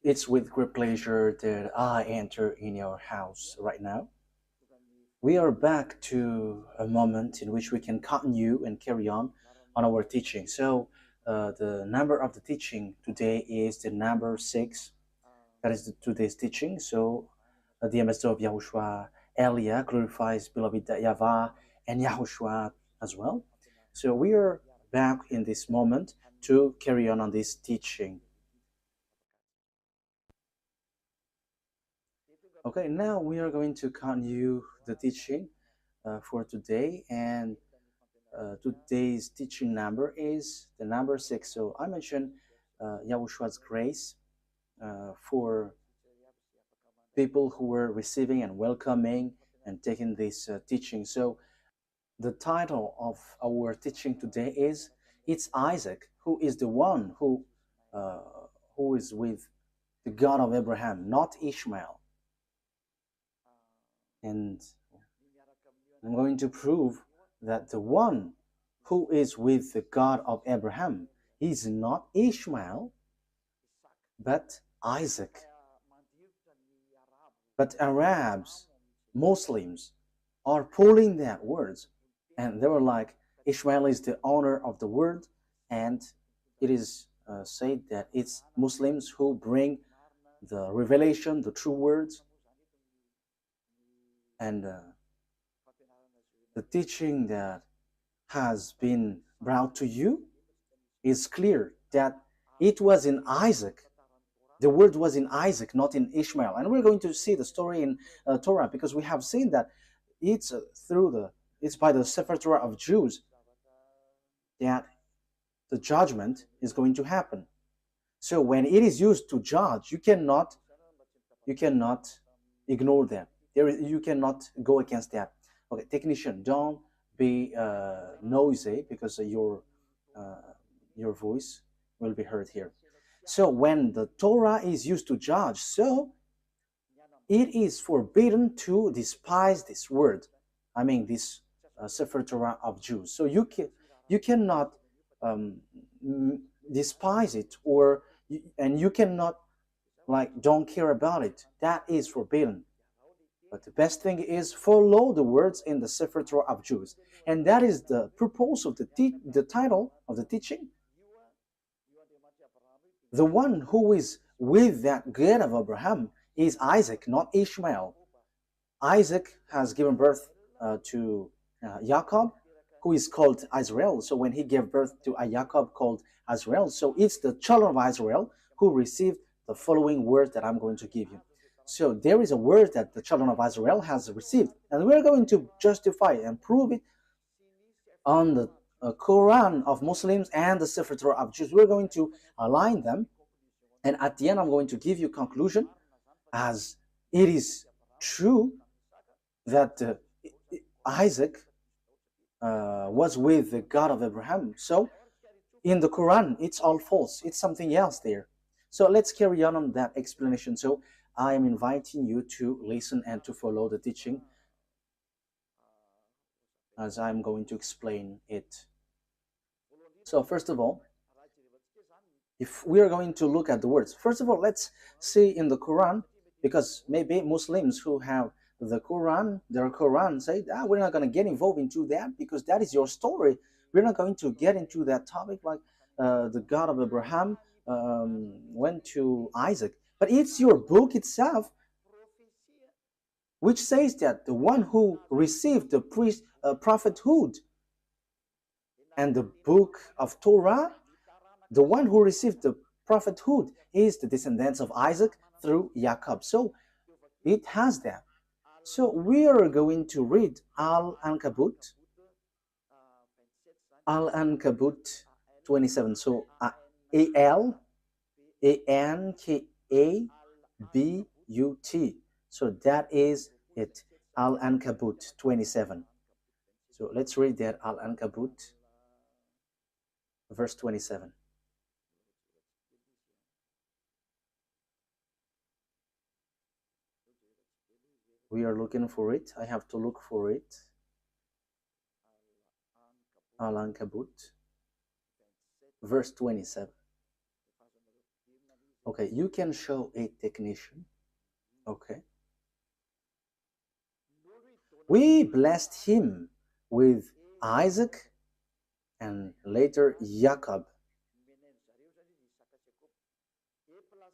It's with great pleasure that I enter in your house right now. We are back to a moment in which we can continue and carry on our teaching. So, the number of the teaching today is the number 6. That is today's teaching. So, the ambassador of Yahushua, Elia, glorifies beloved YAHVAH and YAHOSHUAH as well. So, we are back in this moment to carry on this teaching. Okay, now we are going to continue the teaching for today, and today's teaching number is the number 6. So I mentioned Yahushua's grace for people who were receiving and welcoming and taking this teaching. So the title of our teaching today is "It's Isaac who is the one uh, who is with the God of Abraham, not Ishmael." And I'm going to prove that the one who is with the God of Abraham is not Ishmael, but Isaac. But Arabs, Muslims, are pulling that words, and they were like, Ishmael is the owner of the word, and it is said that it's Muslims who bring the revelation, the true words, and the teaching that has been brought to you is clear that it was in Isaac. The word was in Isaac, not in Ishmael. And we're going to see the story in Torah because we have seen that it's it's by the Sefer Torah of Jews that the judgment is going to happen. So when it is used to judge, you cannot ignore that. You cannot go against that. Okay, technician, don't be noisy because your voice will be heard here. So when the Torah is used to judge, so it is forbidden to despise this word. I mean this Sefer Torah of Jews. So you cannot um, despise it, and you cannot like don't care about it. That is forbidden. But the best thing is follow the words in the Sefer Torah of Jews, and that is the purpose of the title of the teaching. The one who is with that God of Abraham is Isaac, not Ishmael. Isaac has given birth to Jacob, who is called Israel. So when he gave birth to a Jacob called Israel, so it's the children of Israel who received the following words that I'm going to give you. So there is a word that the children of Israel has received, and we're going to justify and prove it on the Quran of Muslims and the Sefer Torah of Jews. We're going to align them, and at the end, I'm going to give you conclusion as it is true that Isaac was with the God of Abraham. So in the Quran, it's all false. It's something else there. So let's carry on that explanation. So I am inviting you to listen and to follow the teaching as I'm going to explain it. So first of all, if we are going to look at the words, first of all, let's see in the Quran, because maybe Muslims who have the Quran, their Quran, say, we're not going to get involved into that because that is your story. We're not going to get into that topic like the God of Abraham went to Isaac. But it's your book itself which says that the one who received the prophethood and the book of Torah, the one who received the prophethood is the descendants of Isaac through Jacob. So it has that. So we are going to read Al-Ankabut 27. So Al-Ankabut. So that is it. Al-Ankabut 27. So let's read that Al-Ankabut verse 27. We are looking for it. I have to look for it. Al-Ankabut verse 27. Okay, you can show a technician. Okay. We blessed him with Isaac and later Jacob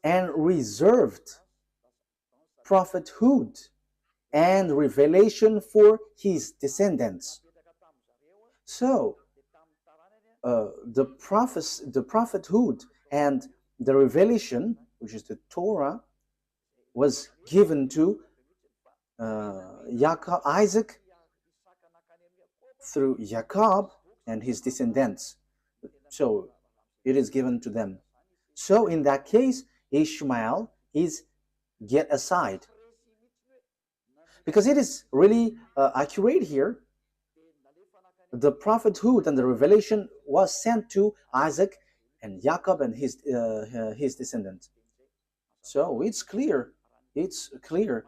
and reserved prophethood and revelation for his descendants. So, the prophethood and the revelation, which is the Torah, was given to Jacob, Isaac through Jacob and his descendants. So it is given to them. So in that case, Ishmael is get aside because it is really accurate here. The prophethood and the revelation was sent to Isaac and Jacob and his descendants. So it's clear. It's clear.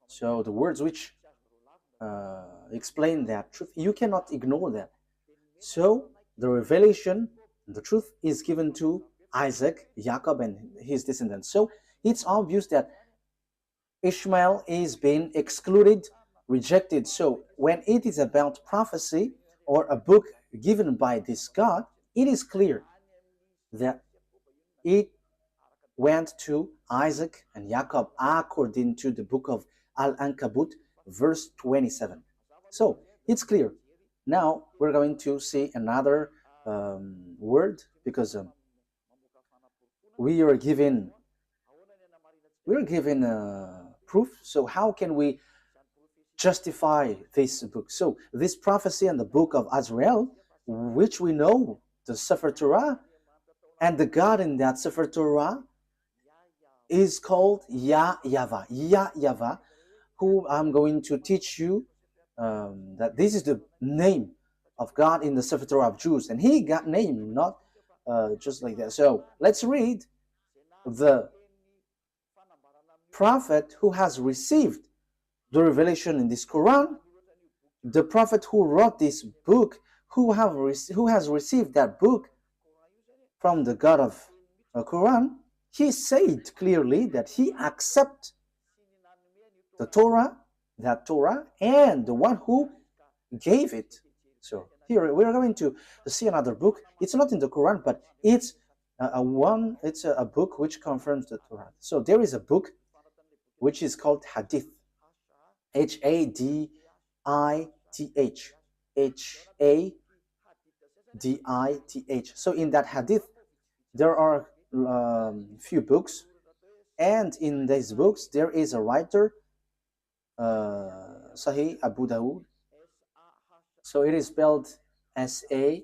So the words which explain that truth, you cannot ignore that. So the revelation, the truth is given to Isaac, Jacob, and his descendants. So it's obvious that Ishmael is being excluded, rejected. So when it is about prophecy or a book given by this God, it is clear that it went to Isaac and Jacob according to the book of Al-Ankabut, verse 27. So it's clear. Now we're going to see another word because we are given proof. So how can we justify this book? So this prophecy and the book of Azrael, which we know the Sefer Torah, and the God in that Sefer Torah is called YAHVAH. YAHVAH, who I'm going to teach you that this is the name of God in the Sefer Torah of Jews, and he got named not just like that. So let's read the prophet who has received the revelation in this Quran, the prophet who wrote this book, who has received that book from the God of the Quran. He said clearly that he accepts the Torah, that Torah, and the one who gave it. So here we're going to see another book. It's not in the Quran, but it's a book which confirms the Torah. So there is a book which is called Hadith, Hadith, Hadith. So in that Hadith, there are few books, and in these books there is a writer, Sahih Abu Dawud. So it is spelled Sahih,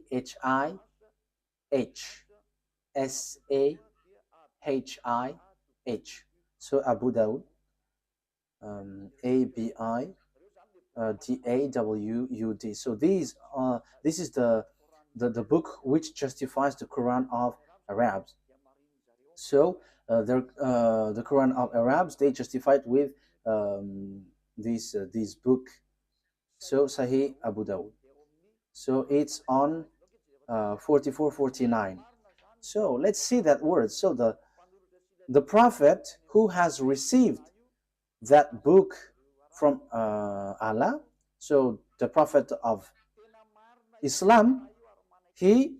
Sahih. So Abu Dawud, Abidawud. So this is the book which justifies the Quran of Arabs. So the Quran of Arabs, they justified with this book. So Sahih Abu Dawud. So it's on 4449. So let's see that word. So the prophet who has received that book from Allah, so the prophet of Islam, he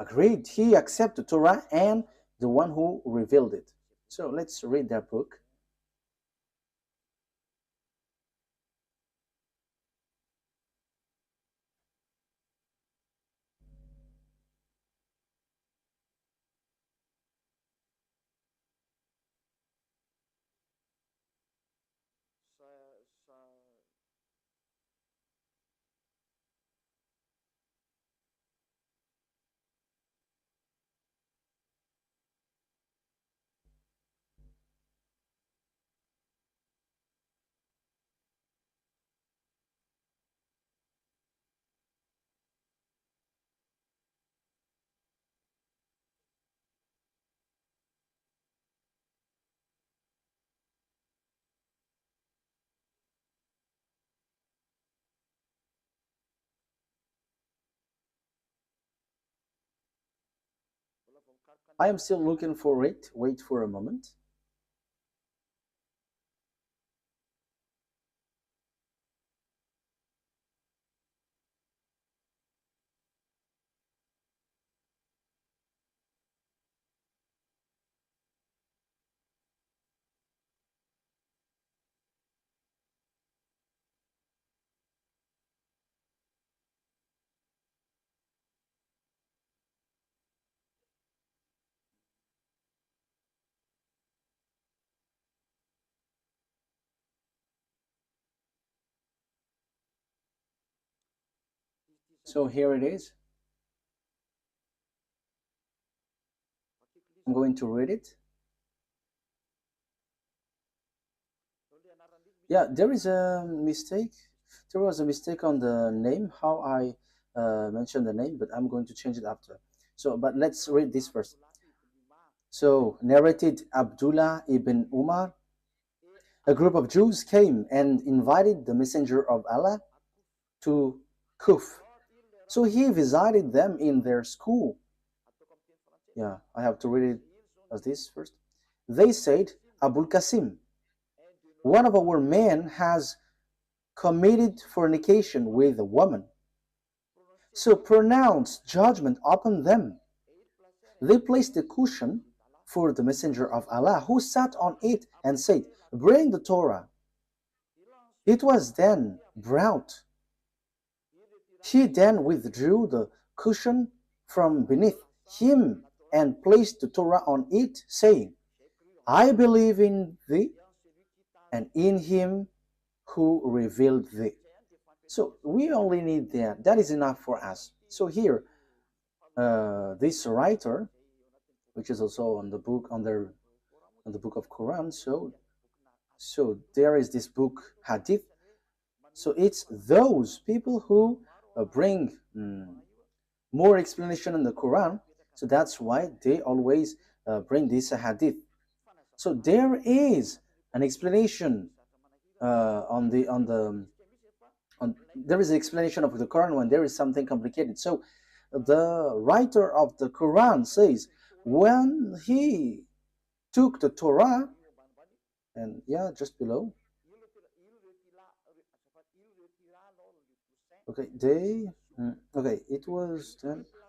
agreed, he accepted Torah and the one who revealed it. So let's read that book. I am still looking for it. Wait for a moment. So here it is. I'm going to read it. Yeah, there is a mistake. There was a mistake on the name, how I mentioned the name, but I'm going to change it after. So, but let's read this first. So, narrated Abdullah ibn Umar, a group of Jews came and invited the Messenger of Allah to Kuf. So he visited them in their school. Yeah, I have to read it as this first. They said, Abul Qasim, one of our men has committed fornication with a woman. So pronounce judgment upon them. They placed a cushion for the Messenger of Allah, who sat on it and said, bring the Torah. It was then brought. He then withdrew the cushion from beneath him and placed the Torah on it, saying, I believe in thee and in him who revealed thee. So we only need that. That is enough for us. So here, this writer, which is also on the book on the book of Quran. So there is this book Hadith. So it's those people who bring more explanation in the Quran. So that's why they always bring this Hadith. So there is an explanation there is an explanation of the Quran when there is something complicated. So the writer of the Quran says when he took the Torah, and yeah, just below. Okay, it was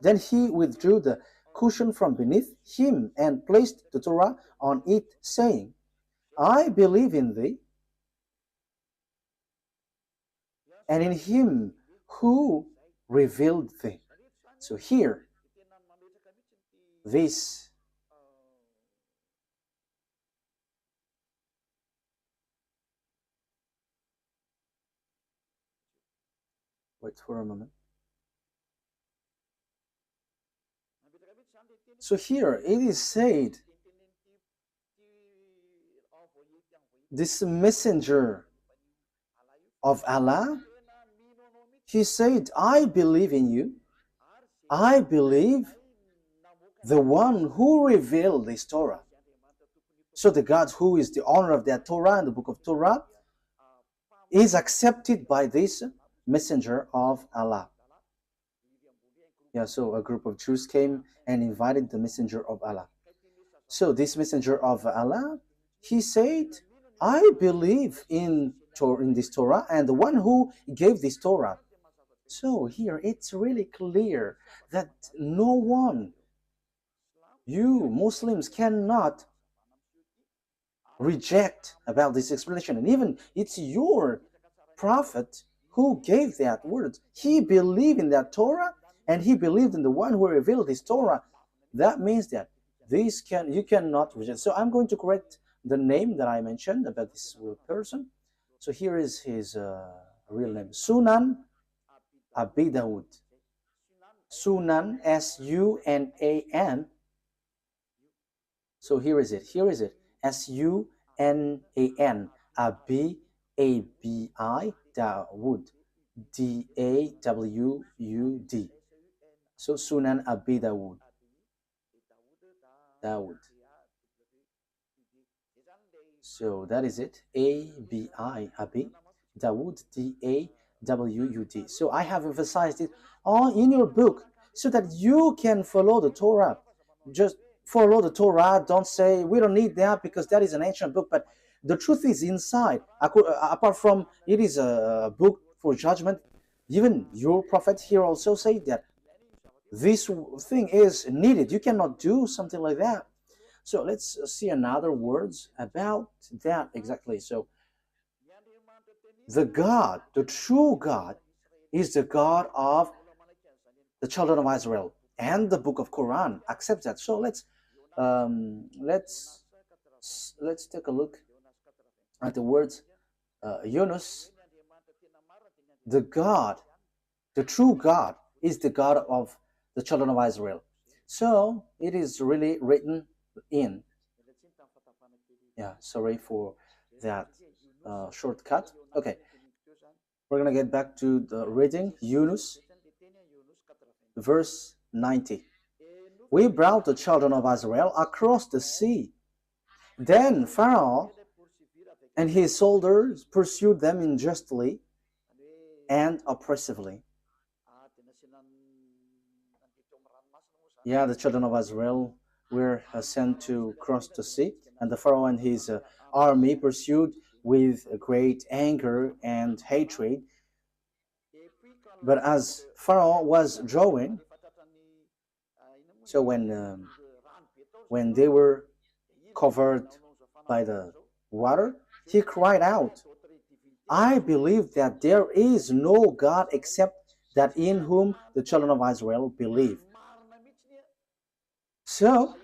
then he withdrew the cushion from beneath him and placed the Torah on it, saying, I believe in thee and in him who revealed thee. So here, this wait for a moment. So here it is said, this messenger of Allah, he said, I believe in you. I believe the one who revealed this Torah. So the God who is the owner of that Torah and the book of Torah is accepted by this messenger of Allah. Yeah, so a group of Jews came and invited the messenger of Allah. So this messenger of Allah, he said, I believe in this Torah and the one who gave this Torah. So here it's really clear that no one, you Muslims, cannot reject about this explanation. And even it's your prophet who gave that word. He believed in that Torah and he believed in the one who revealed this Torah. That means that you cannot reject. So I'm going to correct the name that I mentioned about this person. So here is his real name, Sunan Abi Dawud. Sunan, S-U-N-A-N. So here is it. S-U-N-A-N. Abi, A-B-I, Dawud. D-A-W-U-D. So Sunan Abi Dawud. Dawud. So that is it. A-B-I, Abi. Dawud, D-A-W-U-D. So I have emphasized it all in your book so that you can follow the Torah. just follow the Torah. Don't say we don't need that because that is an ancient book. But the truth is inside. Apart from it is a book for judgment, even your prophet here also say that this thing is needed. You cannot do something like that. So let's see another words about that exactly. So the God, the true God, is the God of the children of Israel, and the book of Quran accepts that. So let's take a look at the words Yunus. The God, the true God, is the God of the children of Israel. So it is really written in. Yeah, sorry for that shortcut. Okay, we're gonna get back to the reading. Yunus, verse 90. We brought the children of Israel across the sea. Then Pharaoh and his soldiers pursued them unjustly and oppressively. Yeah, the children of Israel were sent to cross the sea, and the Pharaoh and his army pursued with great anger and hatred. But as Pharaoh was drawing, so when they were covered by the water, he cried out, I believe that there is no God except that in whom the children of Israel believe. So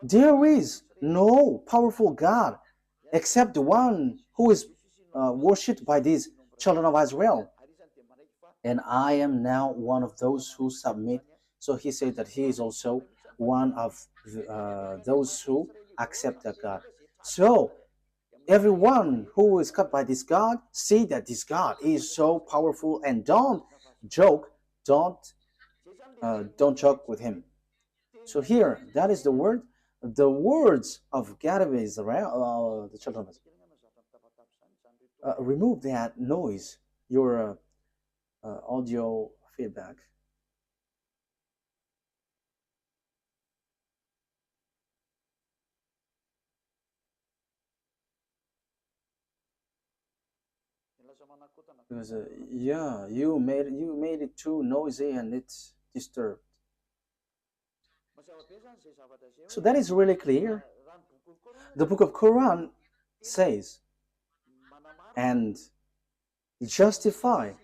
there is no powerful God except the one who is worshipped by these children of Israel. And I am now one of those who submit. So he said that he is also one of those who accept that God. So everyone who is cut by this God, see that this God is so powerful, and don't joke, don't joke with him. So here, that is the word, the words of God of Israel, the children of Israel. Remove that noise, your audio feedback. Because yeah, you made it too noisy and it's disturbed. So that is really clear. The book of Quran says and justify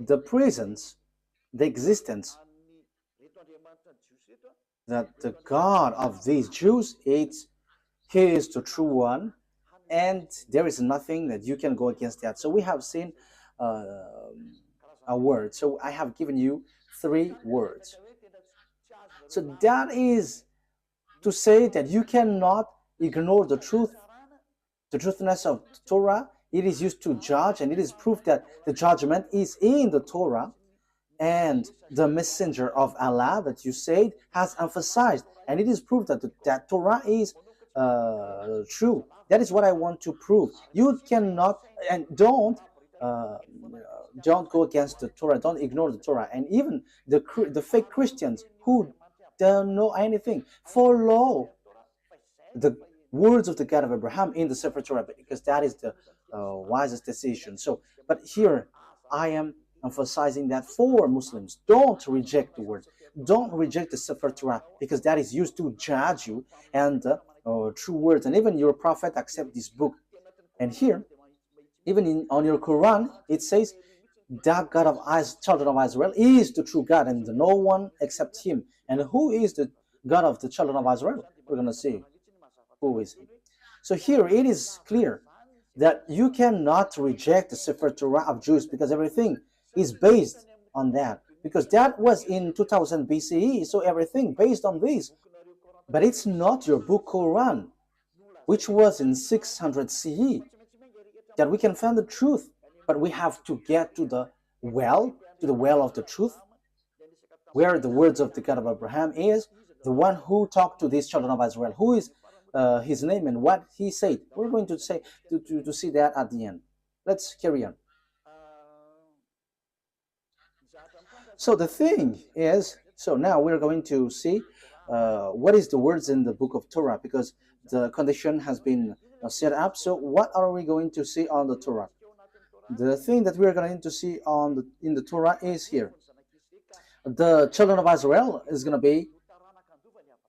the presence, the existence, that the God of these Jews is he is the true one, and there is nothing that you can go against that. So we have seen a word. So I have given you 3 words. So that is to say that you cannot ignore the truth, the truthness of the Torah. It is used to judge, and it is proof that the judgment is in the Torah, and the messenger of Allah that you said has emphasized, and it is proof that that Torah is true. That is what I want to prove. You cannot, and don't go against the Torah. Don't ignore the Torah. And even the fake Christians who don't know anything follow the words of the God of Abraham in the Sefer Torah, because that is the wisest decision. So, but here I am emphasizing that for Muslims, don't reject the words, don't reject the Sefer Torah, because that is used to judge you, and true words, and even your prophet accept this book. And here, even on your Quran, it says that God of children of Israel is the true God, and no one except him. And who is the God of the children of Israel? We're going to see who is he. So here it is clear that you cannot reject the Sefer Torah of Jews, because everything is based on that, because that was in 2000 BCE, so everything based on this. But it's not your book Quran, which was in 600 CE, that we can find the truth. But we have to get to the well of the truth, where the words of the God of Abraham is, the one who talked to these children of Israel, who is his name and what he said. We're going to say to see that at the end. Let's carry on. So the thing is, so now we're going to see what is the words in the book of Torah, because the condition has been set up. So what are we going to see on the Torah? The thing that we are going to see in the Torah is here. The children of Israel is going to be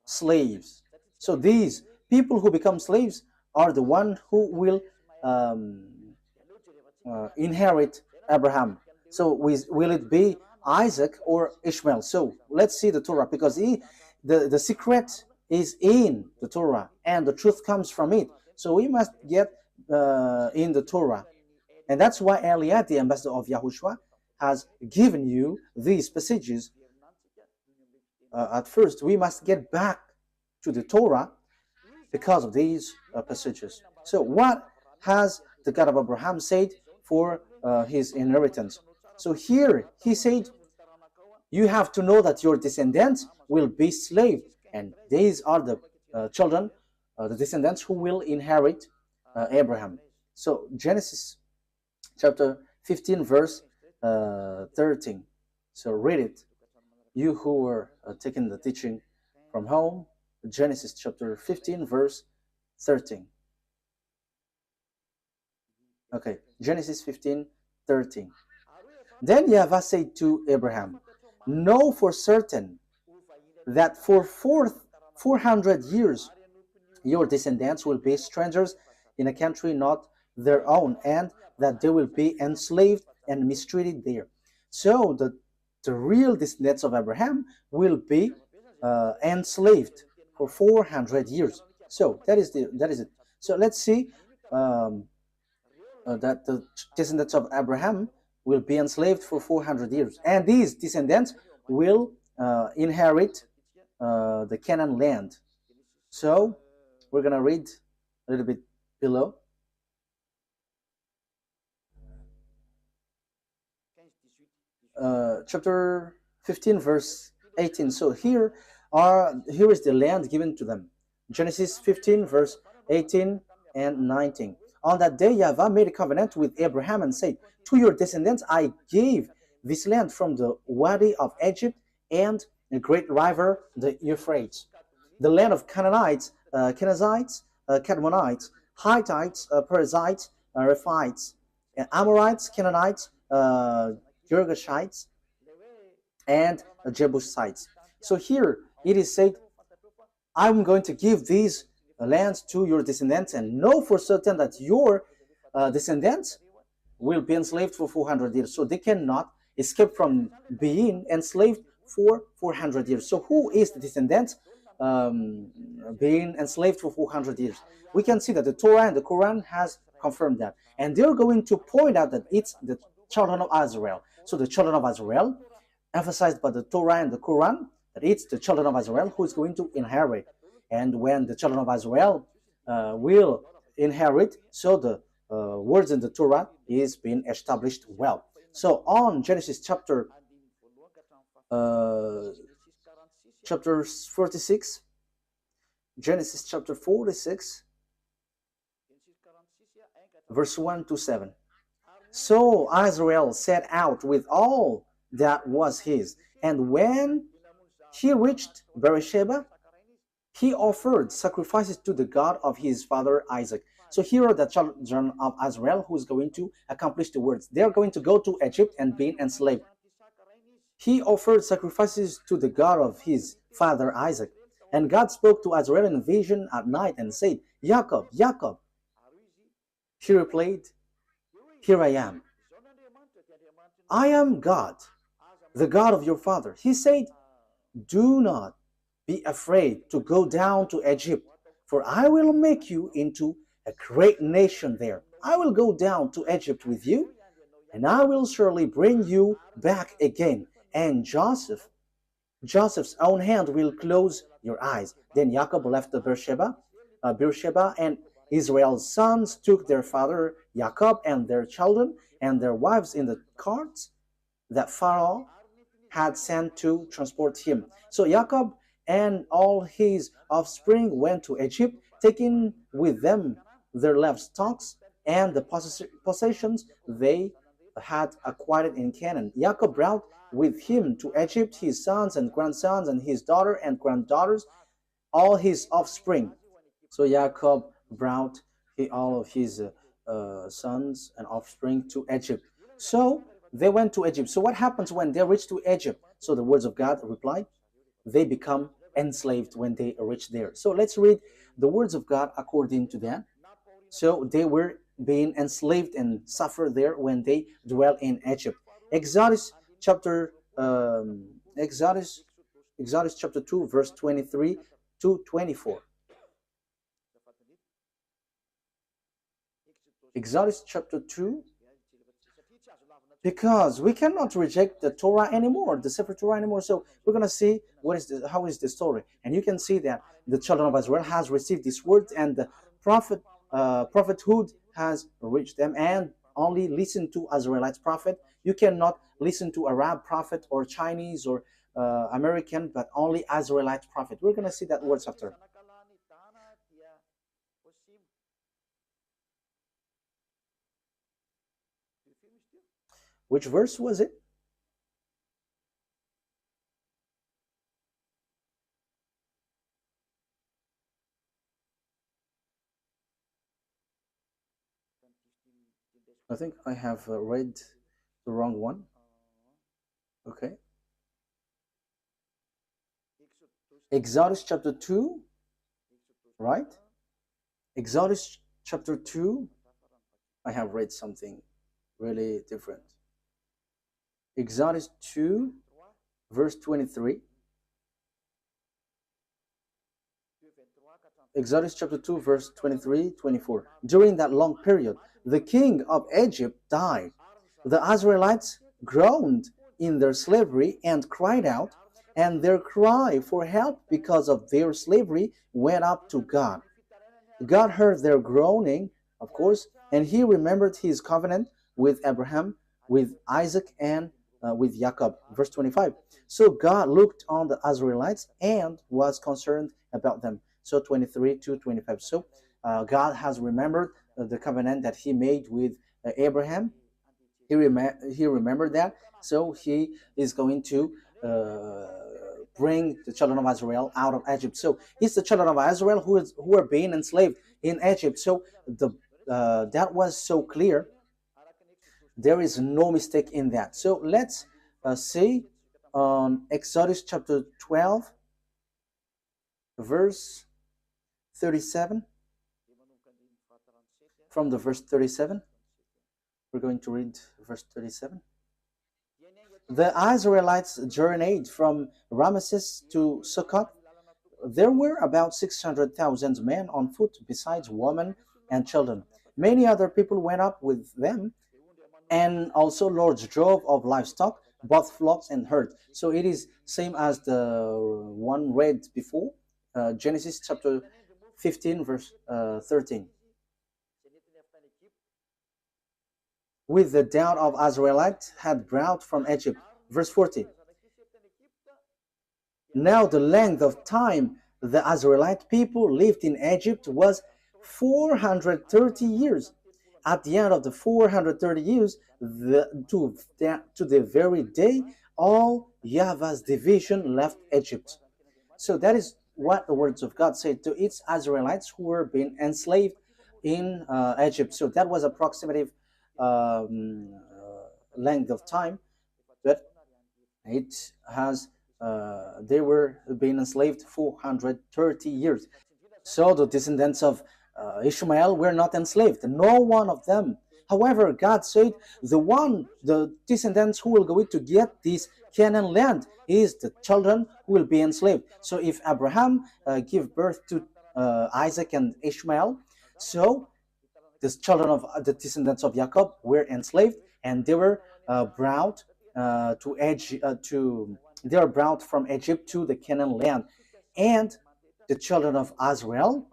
slaves. So these people who become slaves are the one who will inherit Abraham. So will it be Isaac or Ishmael? So let's see the Torah, because the secret is in the Torah and the truth comes from it. So we must get in the Torah. And that's why Eliad, the ambassador of Yahushua, has given you these passages. At first, we must get back to the Torah because of these passages. So what has the God of Abraham said for his inheritance? So here he said, you have to know that your descendants will be slaves, and these are the children, the descendants who will inherit Abraham. So Genesis chapter 15 verse 13. So read it, you who were taking the teaching from home. Genesis chapter 15 verse 13. Okay, Genesis 15 13. Then YAHVAH said to Abraham, know for certain that for 400 years your descendants will be strangers in a country not their own, and that they will be enslaved and mistreated there. So the real descendants of Abraham will be enslaved for 400 years. So that is it. So let's see that the descendants of Abraham will be enslaved for 400 years, and these descendants will inherit the Canaan land. So we're gonna read a little bit below. Chapter 15 verse 18. So here is the land given to them. Genesis 15 verse 18 and 19. On that day YAHVAH made a covenant with Abraham and said, to your descendants I gave this land from the Wadi of Egypt and a great river, the Euphrates, the land of Canaanites, Kenizzites, Cadmonites, Hittites, Perizzites, Rephites, Amorites, Canaanites, Girgashites, and Jebusites. So here it is said, I'm going to give these lands to your descendants, and know for certain that your descendants will be enslaved for 400 years. So they cannot escape from being enslaved for 400 years. So who is the descendants being enslaved for 400 years? We can see that the Torah and the Quran has confirmed that. And they're going to point out that it's the children of Israel. So the children of Israel, emphasized by the Torah and the Quran, that it's the children of Israel who is going to inherit. And when the children of Israel will inherit, so the words in the Torah is being established well. So on Genesis chapter 46, Genesis chapter 46, verse 1 to 7. So Israel set out with all that was his, and when he reached Beersheba, he offered sacrifices to the God of his father Isaac. So here are the children of Israel who is going to accomplish the words. They are going to go to Egypt and be enslaved. He offered sacrifices to the God of his father Isaac. And God spoke to Israel in a vision at night and said, Jacob, Jacob. He replied, here I am. I am God, the God of your father. He said, do not be afraid to go down to Egypt, for I will make you into a great nation there. I will go down to Egypt with you, and I will surely bring you back again. And Joseph's own hand will close your eyes. Then Jacob left the Beersheba, and Israel's sons took their father Jacob and their children and their wives in the carts that Pharaoh had sent to transport him. So Jacob and all his offspring went to Egypt, taking with them their livestock and the possessions they had acquired in Canaan. Jacob brought with him to Egypt his sons and grandsons and his daughter and granddaughters, all his offspring. So Jacob brought all of his sons and offspring to Egypt. So they went to Egypt. So what happens when they reach to Egypt? So the words of God replied, they become enslaved when they reach there. So let's read the words of God according to that. So they were being enslaved and suffered there when they dwell in Egypt. Exodus chapter Exodus chapter 2 verse 23 to 24. Exodus chapter 2, because we cannot reject the Torah anymore, the Sefer Torah anymore. So we're going to see how is the story. And you can see that the children of Israel has received this word, and the prophethood has reached them, and only listen to Israelite prophet. You cannot listen to Arab prophet or Chinese or American, but only Israelite prophet. We're going to see that words after. Which verse was it? I think I have read the wrong one. Okay. Exodus chapter 2, right? Exodus chapter 2, I have read something really different. Exodus 2, verse 23. Exodus chapter 2, verse 23, 24. During that long period, the king of Egypt died. The Israelites groaned in their slavery and cried out, and their cry for help because of their slavery went up to God. God heard their groaning, of course, and he remembered his covenant with Abraham, with Isaac, and with Jacob. Verse 25. So God looked on the Israelites and was concerned about them. So 23 to 25. So God has remembered the covenant that he made with Abraham. He remembered that. So he is going to bring the children of Israel out of Egypt. So it's the children of Israel who are being enslaved in Egypt. So that was so clear. There is no mistake in that. So let's see on Exodus chapter 12, verse 37. From the verse 37, we're going to read verse 37. The Israelites journeyed from Ramesses to Succoth. There were about 600,000 men on foot, besides women and children. Many other people went up with them, and also large drove of livestock, both flocks and herds. So it is same as the one read before, Genesis chapter 15, verse 13. With the doubt of Israelites had brought from Egypt. Verse 40. Now the length of time the Israelite people lived in Egypt was 430 years. At the end of the 430 years, to the very day, all YAHVAH's division left Egypt. So that is what the words of God say to its Israelites who were being enslaved in Egypt. So that was approximative length of time, but it has they were being enslaved 430 years. So the descendants of Ishmael were not enslaved, no one of them. However, God said the descendants who will go to get this Canaan land is the children who will be enslaved. So if Abraham gave birth to Isaac and Ishmael, so the children of the descendants of Jacob were enslaved, and they were brought they were brought from Egypt to the Canaan land, and the children of Israel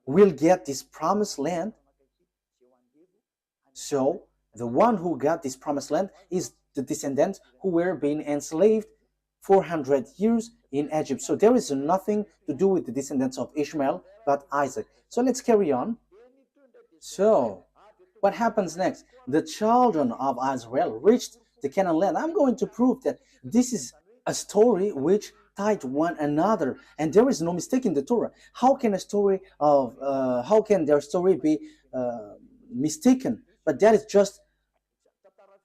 will get this promised land. So the one who got this promised land is the descendants who were being enslaved 400 years in Egypt. So there is nothing to do with the descendants of Ishmael but Isaac. So let's carry on. So What happens next? The children of Israel reached the Canaan land. I'm going to prove that this is a story which tied one another, and there is no mistake in the Torah. How can how can their story be mistaken? But that is just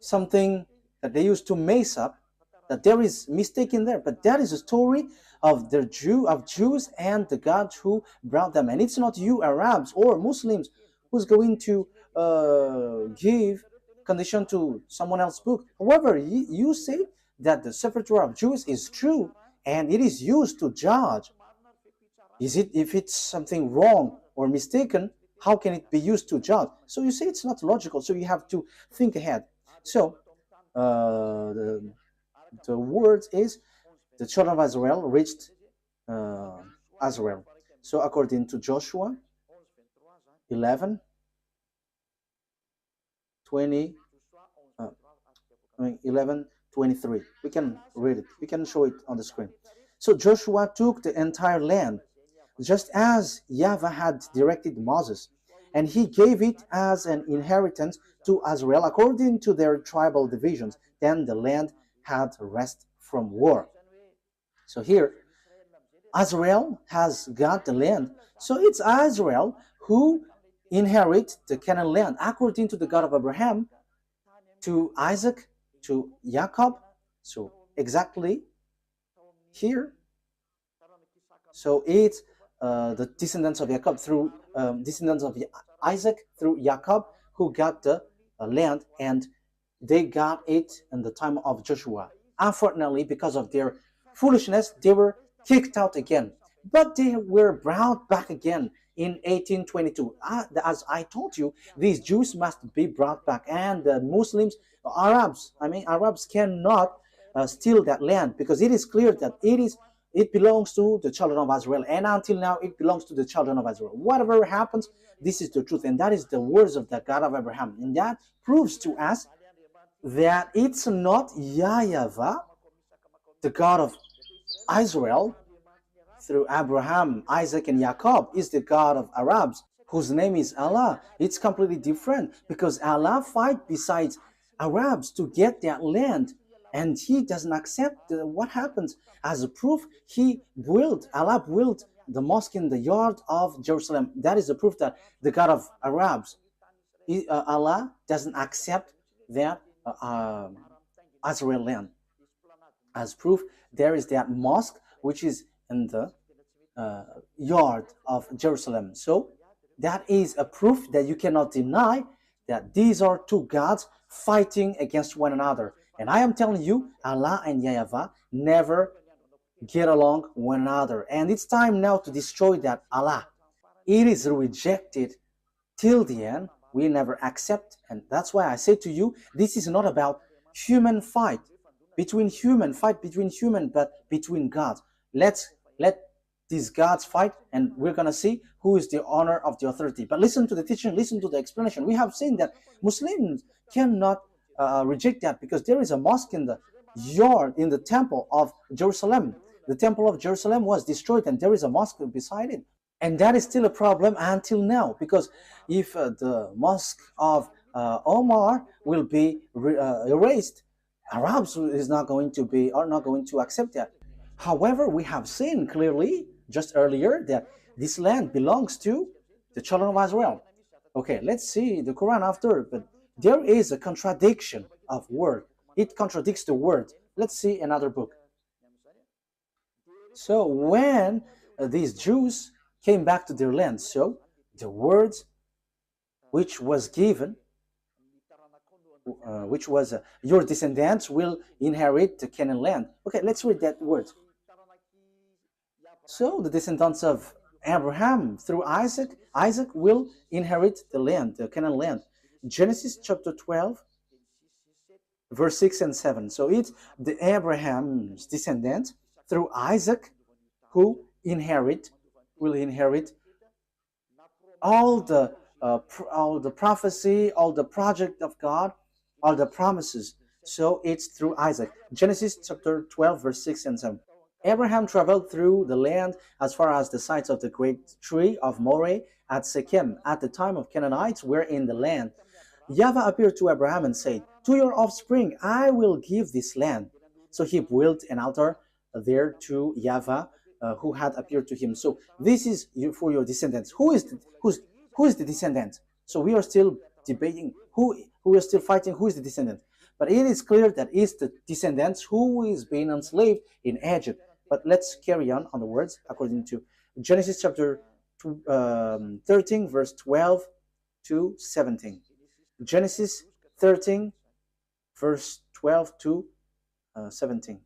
something that they used to mess up, that there is mistake in there, but that is a story of Jews and the God who brought them. And it's not you Arabs or Muslims who's going to give condition to someone else's book. However, you say that the Sefer Torah of Jews is true and it is used to judge. If it's something wrong or mistaken, how can it be used to judge? So you say it's not logical, so you have to think ahead. So the word is the children of Israel reached Israel. So according to Joshua 11, 20, 11, 23. We can read it. We can show it on the screen. So Joshua took the entire land, just as YAHVAH had directed Moses, and he gave it as an inheritance to Israel according to their tribal divisions. Then the land had rest from war. So here, Israel has got the land. So it's Israel who inherit the Canaan land according to the God of Abraham, to Isaac, to Jacob. So exactly here. So it's the descendants of Jacob through descendants of Isaac through Jacob who got the land, and they got it in the time of Joshua. Unfortunately, because of their foolishness, they were kicked out again. But they were brought back again in 1822. As I told you, these Jews must be brought back, and the Muslims, Arabs cannot steal that land, because it is clear that it belongs to the children of Israel, and until now it belongs to the children of Israel. Whatever happens, this is the truth, and that is the words of the God of Abraham, and that proves to us that it's not YAHVAH, the God of Israel, through Abraham, Isaac, and Jacob, is the God of Arabs, whose name is Allah. It's completely different, because Allah fight besides Arabs to get that land, and he doesn't accept what happens. As a proof, Allah built the mosque in the yard of Jerusalem. That is the proof that the God of Arabs, Allah doesn't accept that Israel land. As proof, there is that mosque which is in the yard of Jerusalem. So that is a proof that you cannot deny that these are two gods fighting against one another. And I am telling you, Allah and YAHVAH never get along one another. And it's time now to destroy that Allah. It is rejected till the end. We never accept. And that's why I say to you, this is not about human fight between human, but between gods. Let these gods fight, and we're going to see who is the owner of the authority. But listen to the teaching, listen to the explanation. We have seen that Muslims cannot reject that, because there is a mosque in the yard, in the temple of Jerusalem. The temple of Jerusalem was destroyed, and there is a mosque beside it. And that is still a problem until now, because if the mosque of Omar will be erased, Arabs are not going to accept that. However, we have seen clearly just earlier that this land belongs to the children of Israel. Okay, let's see the Quran after, but there is a contradiction of word. It contradicts the word. Let's see another book. So when these Jews came back to their land, so the words which was given, which was your descendants will inherit the Canaan land. Okay, let's read that word. So the descendants of Abraham through Isaac will inherit the land, the Canaan land. Genesis chapter 12, verse 6 and 7. So it's the Abraham's descendants through Isaac who will inherit all the prophecy, all the project of God, all the promises. So it's through Isaac. Genesis chapter 12, verse 6 and 7. Abraham traveled through the land as far as the sites of the great tree of Moreh at Shechem. At the time of Canaanites were in the land. YAHVAH appeared to Abraham and said, "To your offspring I will give this land." So he built an altar there to YAHVAH, who had appeared to him. So this is for your descendants. Who is the descendant? So we are still debating who is still fighting who is the descendant. But it is clear that it's the descendants who is being enslaved in Egypt. But let's carry on the words according to Genesis chapter 13, verse 12 to 17. Genesis 13, verse 12 to 17.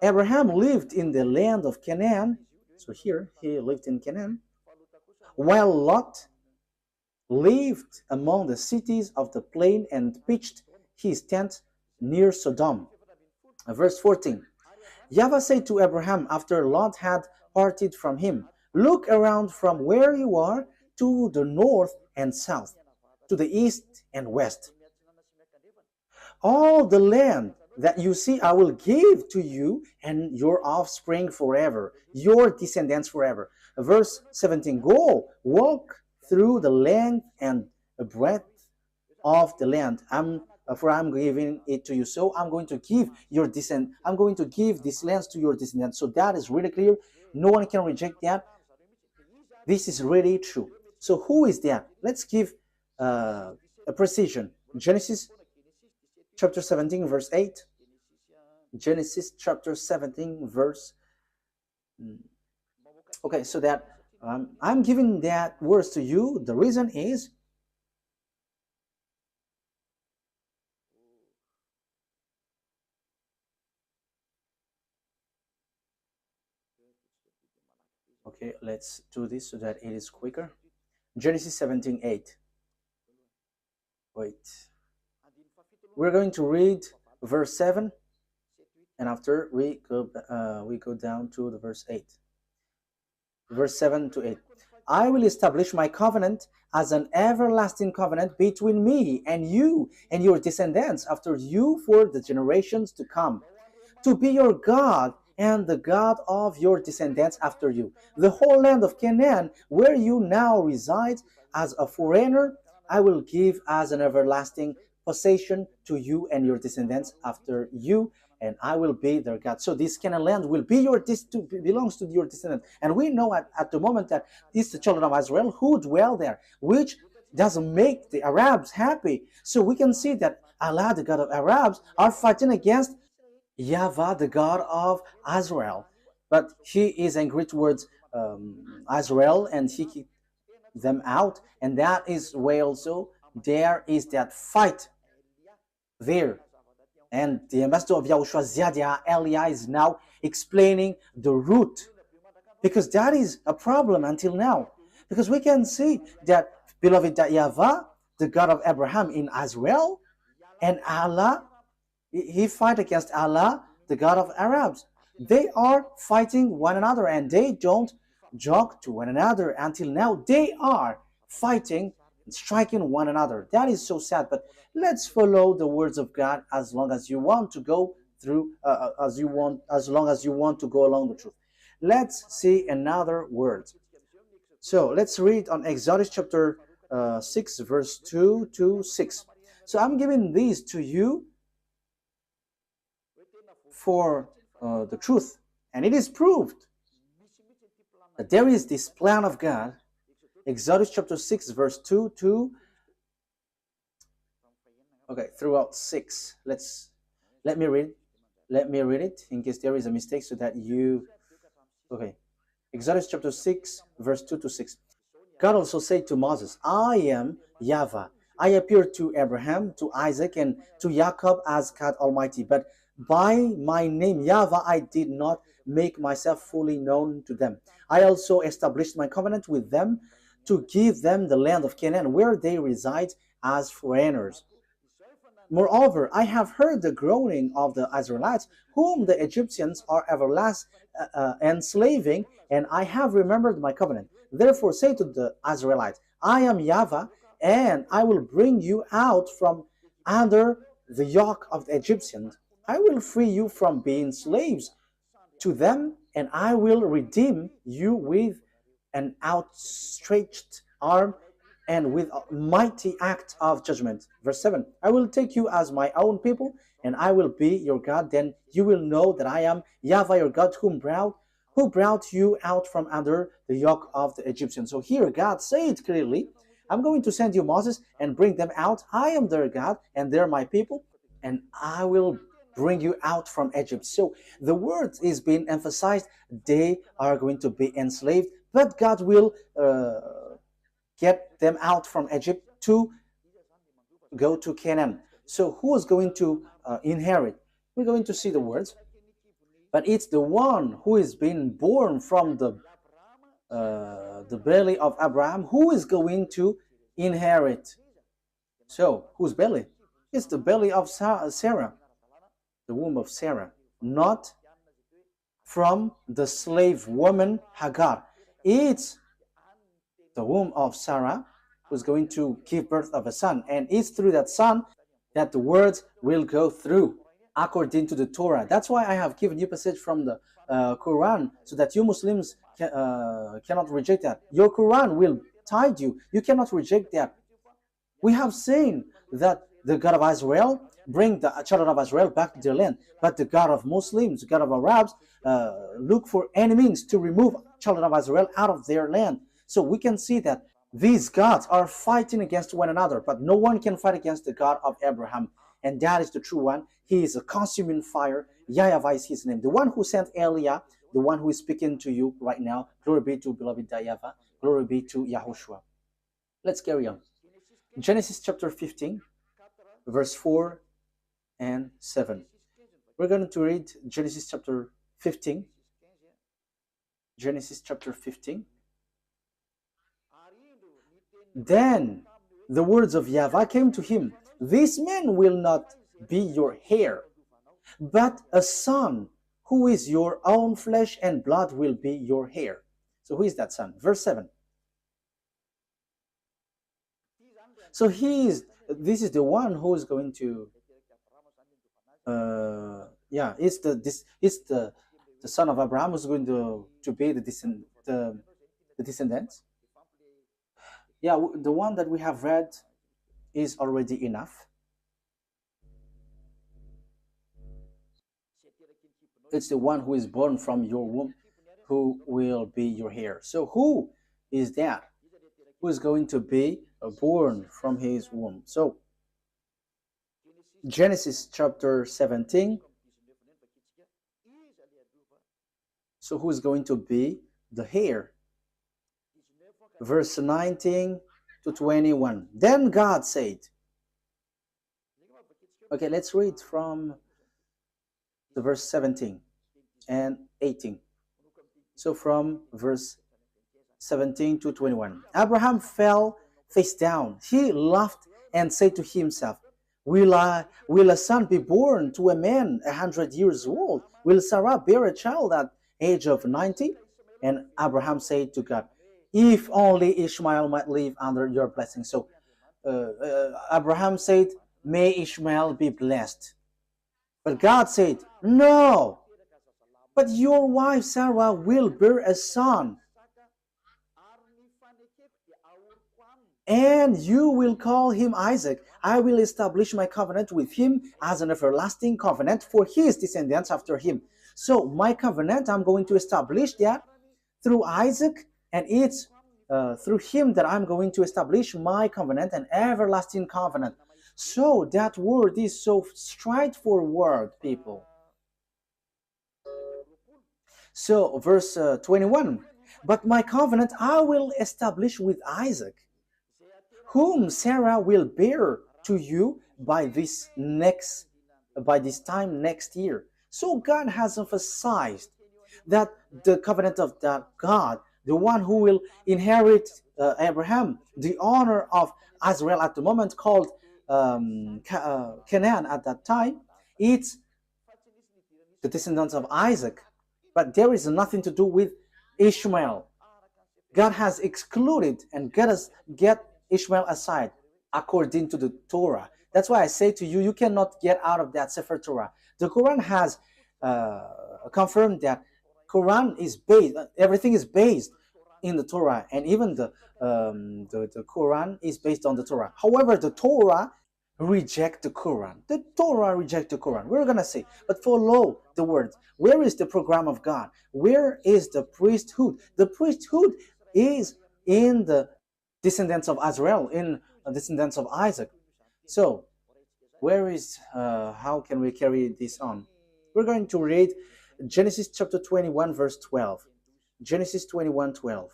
Abraham lived in the land of Canaan. So here he lived in Canaan, while Lot lived among the cities of the plain and pitched his tent near Sodom. Verse 14. YAHVAH said to Abraham after Lot had parted from him, "Look around from where you are to the north and south, to the east and west. All the land that you see I will give to you and your offspring forever, your descendants forever." Verse 17. Go, walk through the length and breadth of the land. For I'm giving it to you. So I'm going to give I'm going to give these lands to your descendants. So that is really clear. No one can reject that. This is really true. So who is that? Let's give a precision. Genesis chapter 17, verse 8. Genesis chapter 17, verse. Okay, so that I'm giving that words to you. The reason is okay, let's do this so that it is quicker. Genesis 17, 8. Wait. We're going to read verse 7, and after we go down to the verse 8. Verse 7 to 8. I will establish my covenant as an everlasting covenant between me and you and your descendants after you for the generations to come, to be your God and the God of your descendants after you. The whole land of Canaan, where you now reside as a foreigner, I will give as an everlasting possession to you and your descendants after you, and I will be their God. So this Canaan land will be belongs to your descendants. And we know at the moment that it's the children of Israel who dwell there, which doesn't make the Arabs happy. So we can see that Allah, the God of Arabs, are fighting against YAHVAH, the God of Israel. But he is angry towards Israel, and he kicked them out. And that is why also there is that fight there. And the ambassador of YAHOSHUAH, Ziadia Elia, is now explaining the root, because that is a problem until now. Because we can see that, beloved, that YAHVAH, the God of Abraham in Israel, and Allah, he fight against Allah, the God of Arabs. They are fighting one another, and they don't joke to one another until now. They are fighting and striking one another. That is so sad. But let's follow the words of God as long as you want to go through, as long as you want to go along the truth. Let's see another word. So let's read on Exodus chapter 6, verse 2 to 6. So I'm giving these to you for the truth, and it is proved that there is this plan of God. Exodus chapter 6, verse 2 to throughout 6. Let me read it in case there is a mistake, so that you Exodus chapter 6, verse 2 to 6. God also said to Moses, I am YAHVAH. I appeared to Abraham, to Isaac, and to Jacob as God Almighty, but by my name YAHVAH I did not make myself fully known to them. I also established my covenant with them to give them the land of Canaan, where they reside as foreigners. Moreover, I have heard the groaning of the Israelites, whom the Egyptians are enslaving, and I have remembered my covenant. Therefore say to the Israelites, I am YAHVAH, and I will bring you out from under the yoke of the Egyptians. I will free you from being slaves to them, and I will redeem you with an outstretched arm and with a mighty act of judgment. Verse 7, I will take you as my own people, and I will be your God. Then you will know that I am YAHVAH your God, who brought you out from under the yoke of the Egyptians. So here God said clearly, I'm going to send you Moses and bring them out. I am their God, and they're my people, and I will bring you out from Egypt. So the word is being emphasized. They are going to be enslaved, but God will get them out from Egypt to go to Canaan. So who is going to inherit? We're going to see the words, but it's the one who is being born from the belly of Abraham who is going to inherit. So whose belly? It's the belly of Sarah, the womb of Sarah, not from the slave woman Hagar. It's the womb of Sarah who's going to give birth of a son, and it's through that son that the words will go through according to the Torah. That's why I have given you passage from the Quran, so that you Muslims cannot reject that. Your Quran will guide you. You cannot reject that. We have seen that the God of Israel bring the children of Israel back to their land, but the God of Muslims, the God of Arabs, look for any means to remove children of Israel out of their land. So we can see that these gods are fighting against one another, but no one can fight against the God of Abraham, and that is the true one. He is a consuming fire. YAHVAH is his name. The one who sent Elia, the one who is speaking to you right now. Glory be to beloved YAHVAH. Glory be to Yahushua. Let's carry on. Genesis chapter 15, verse 4 and 7. We're going to read Genesis chapter 15. Genesis chapter 15. Then the words of YAHVAH came to him. This man will not be your heir, but a son who is your own flesh and blood will be your heir. So who is that son? Verse 7. So this is the one who is going to, it's the son of Abraham who's going to be the descendants. Yeah, the one that we have read is already enough. It's the one who is born from your womb who will be your heir. So who is that? Who is going to be born from his womb? So Genesis chapter 17. So who is going to be the heir? Verse 19 to 21. Then God said, okay, let's read from the verse 17 and 18. So from verse 17 to 21. Abraham fell face down. He laughed and said to himself, Will a son be born to a man 100 years old? Will Sarah bear a child at age of 90? And Abraham said to God, if only Ishmael might live under your blessing. So Abraham said, may Ishmael be blessed. But God said, no, but your wife Sarah will bear a son, and you will call him Isaac. I will establish my covenant with him as an everlasting covenant for his descendants after him. So my covenant, I'm going to establish that through Isaac, and it's through him that I'm going to establish my covenant, an everlasting covenant. So that word is so straightforward, people. So verse 21, but my covenant I will establish with Isaac, whom Sarah will bear to you by this time next year. So God has emphasized that the covenant of that God, the one who will inherit Abraham, the honor of Israel at the moment called Canaan at that time, it's the descendants of Isaac. But there is nothing to do with Ishmael. God has excluded and get Ishmael aside according to the Torah. That's why I say to you, you cannot get out of that Sefer Torah. The Quran has confirmed that Quran is based, everything is based in the Torah, and even the Quran is based on the Torah. However, the Torah reject the Quran. The Torah reject the Quran. We're gonna say, but follow the words. Where is the program of God? Where is the priesthood? The priesthood is in the descendants of Israel, in the descendants of Isaac. So, where is, how can we carry this on? We're going to read Genesis chapter 21, verse 12. Genesis 21, 12.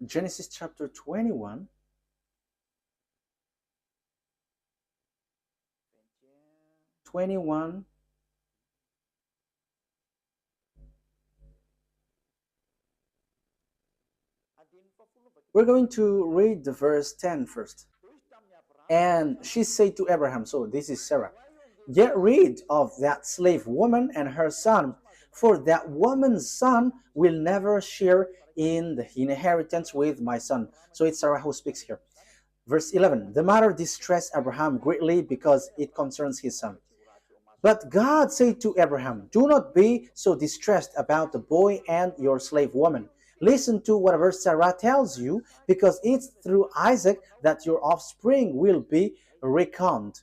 Genesis chapter 21, we're going to read the verse 10 first. And she said to Abraham, so this is Sarah, get rid of that slave woman and her son, for that woman's son will never share in the inheritance with my son. So it's Sarah who speaks here. Verse 11, the matter distressed Abraham greatly because it concerns his son. But God said to Abraham, do not be so distressed about the boy and your slave woman. Listen to whatever Sarah tells you, because it's through Isaac that your offspring will be reckoned.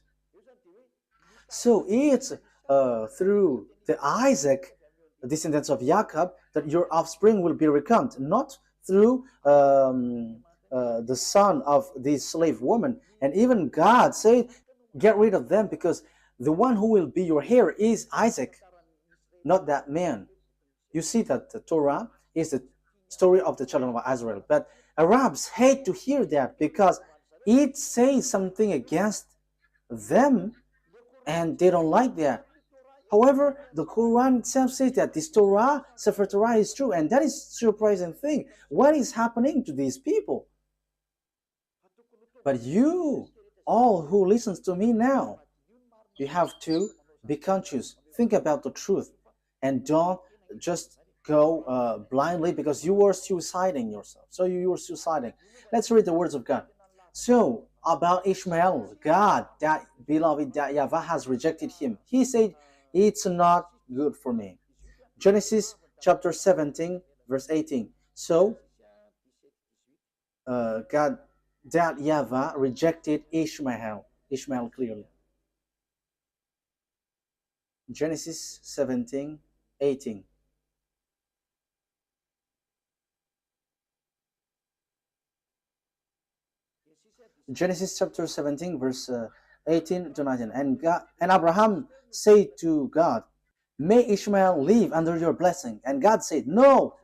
So it's through the Isaac, the descendants of Jacob, that your offspring will be reckoned, not through the son of this slave woman. And even God said, get rid of them, because the one who will be your heir is Isaac, not that man. You see that the Torah is the story of the children of Israel. But Arabs hate to hear that because it says something against them and they don't like that. However, the Quran itself says that this Torah, Sefer Torah, is true, and that is a surprising thing. What is happening to these people? But you, all who listens to me now, you have to be conscious. Think about the truth and don't just go blindly, because you are suiciding yourself. So you are suiciding. Let's read the words of God. So about Ishmael, God, that beloved, that YAHVAH has rejected him. He said, it's not good for me. Genesis chapter 17, verse 18. So God, that YAHVAH rejected Ishmael clearly. Genesis 17, 18. Genesis chapter 17, verse 18 to 19. And Abraham said to God, may Ishmael live under your blessing. And God said, no,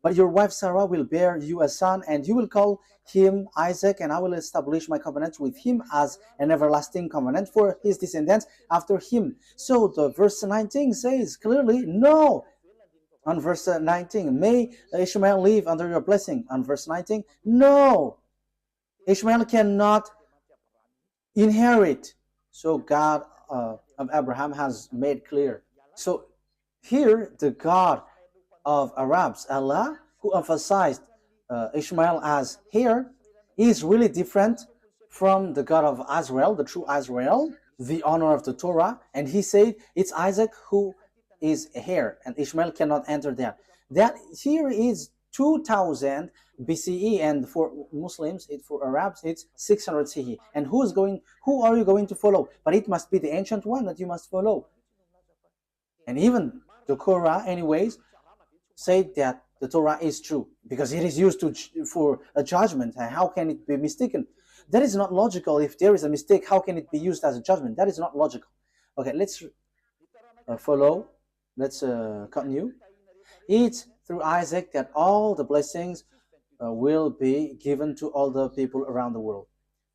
but your wife Sarah will bear you a son, and you will call him Isaac, and I will establish my covenant with him as an everlasting covenant for his descendants after him. So the verse 19 says clearly, no. On verse 19, may Ishmael live under your blessing. On verse 19, no. Ishmael cannot inherit. So God of Abraham has made clear. So here the God of Arabs, Allah, who emphasized Ishmael as heir, is really different from the God of Israel, the true Israel, the honor of the Torah. And he said it's Isaac who is heir, and Ishmael cannot enter there. That here is 2000 BCE, and for Muslims, for Arabs, it's 600 CE. And who are you going to follow? But it must be the ancient one that you must follow. And even the Quran, anyways, said that the Torah is true because it is used for a judgment. And how can it be mistaken? That is not logical. If there is a mistake, how can it be used as a judgment? That is not logical. Okay, let's follow. Let's continue. It's through Isaac that all the blessings will be given to all the people around the world.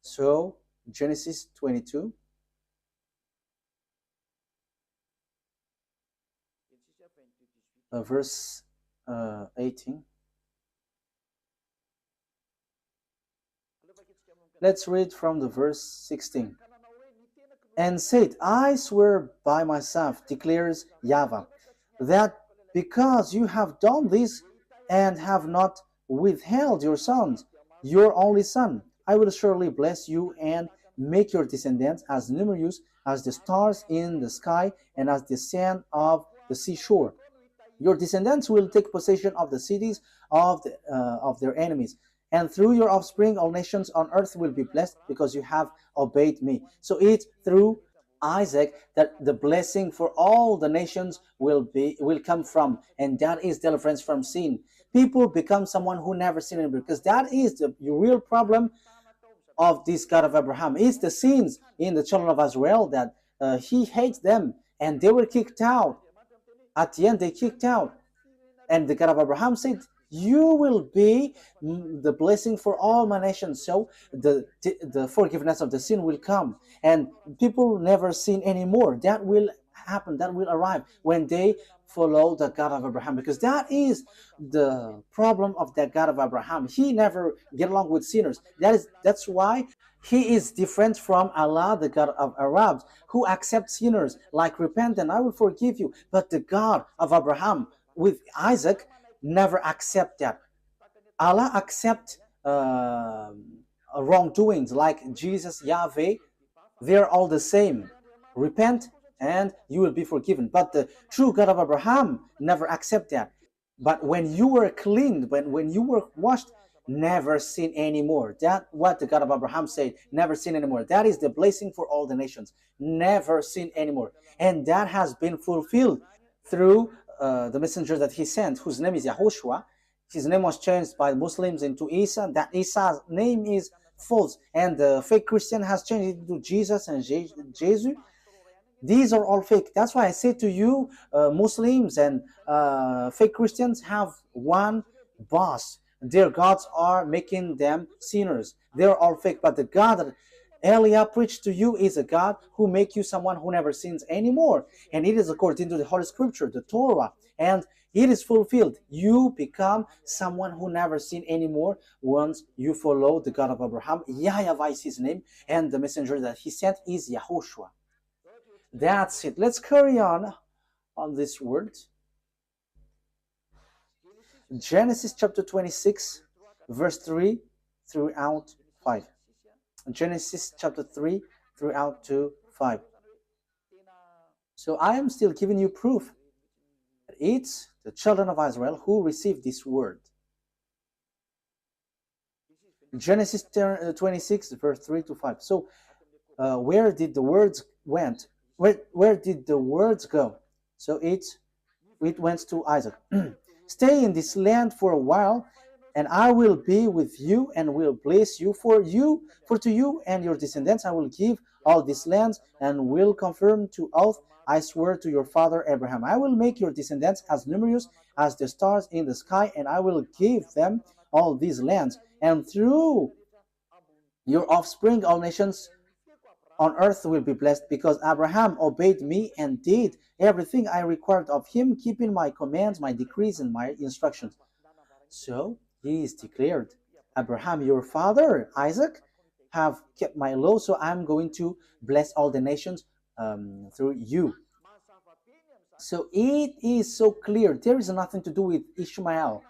So Genesis 22. Verse 18. Let's read from the verse 16. And said, I swear by myself, declares YAHVAH, that because you have done this and have not withheld your sons, your only son, I will surely bless you and make your descendants as numerous as the stars in the sky and as the sand of the seashore. Your descendants will take possession of the cities of their enemies. And through your offspring, all nations on earth will be blessed because you have obeyed me. So it's through Isaac that the blessing for all the nations will come from, and that is deliverance from sin. People become someone who never sinned anymore, because that is the real problem of this God of Abraham. It's the sins in the children of Israel that he hates them, and they were kicked out. At the end, they kicked out. And the God of Abraham said, you will be the blessing for all my nations. So the forgiveness of the sin will come, and people never sin anymore. That will happen, that will arrive when they follow the God of Abraham, because that is the problem of the God of Abraham. He never get along with sinners. That's why he is different from Allah, the God of Arabs, who accepts sinners, like, repent and I will forgive you. But the God of Abraham with Isaac never accept that. Allah accept wrongdoings, like Jesus, Yahweh. They're all the same. Repent and you will be forgiven. But the true God of Abraham never accept that. But when you were cleaned, when you were washed, never sin anymore. That's what the God of Abraham said, never sin anymore. That is the blessing for all the nations. Never sin anymore. And that has been fulfilled through the messenger that he sent, whose name is YAHOSHUAH. His name was changed by Muslims into Isa. That Isa's name is false, and the fake Christian has changed it to Jesus and Jesus. These are all fake. That's why I say to you, Muslims and fake Christians have one boss. Their gods are making them sinners. They're all fake. But the God that Elia preached to you is a God who make you someone who never sins anymore. And it is according to the Holy Scripture, the Torah. And it is fulfilled. You become someone who never sin anymore once you follow the God of Abraham. YAHVAH is his name. And the messenger that he sent is YAHOSHUAH. That's it. Let's carry on this word. Genesis chapter 26, verse 3 throughout 5. Genesis chapter 3 throughout to 5. So I am still giving you proof that it's the children of Israel who received this word. Genesis 26, verse 3 to 5. So where did the words went? Where did the words go? So it went to Isaac. Stay in this land for a while, and I will be with you and will bless you. For to you and your descendants I will give all these lands, and will confirm to oath, I swear to your father Abraham, I will make your descendants as numerous as the stars in the sky, and I will give them all these lands. And through your offspring all nations on earth will be blessed, because Abraham obeyed me and did everything I required of him, keeping my commands, my decrees, and my instructions. So he is declared, Abraham, your father, Isaac, have kept my law, so I'm going to bless all the nations through you. So it is so clear. There is nothing to do with Ishmael.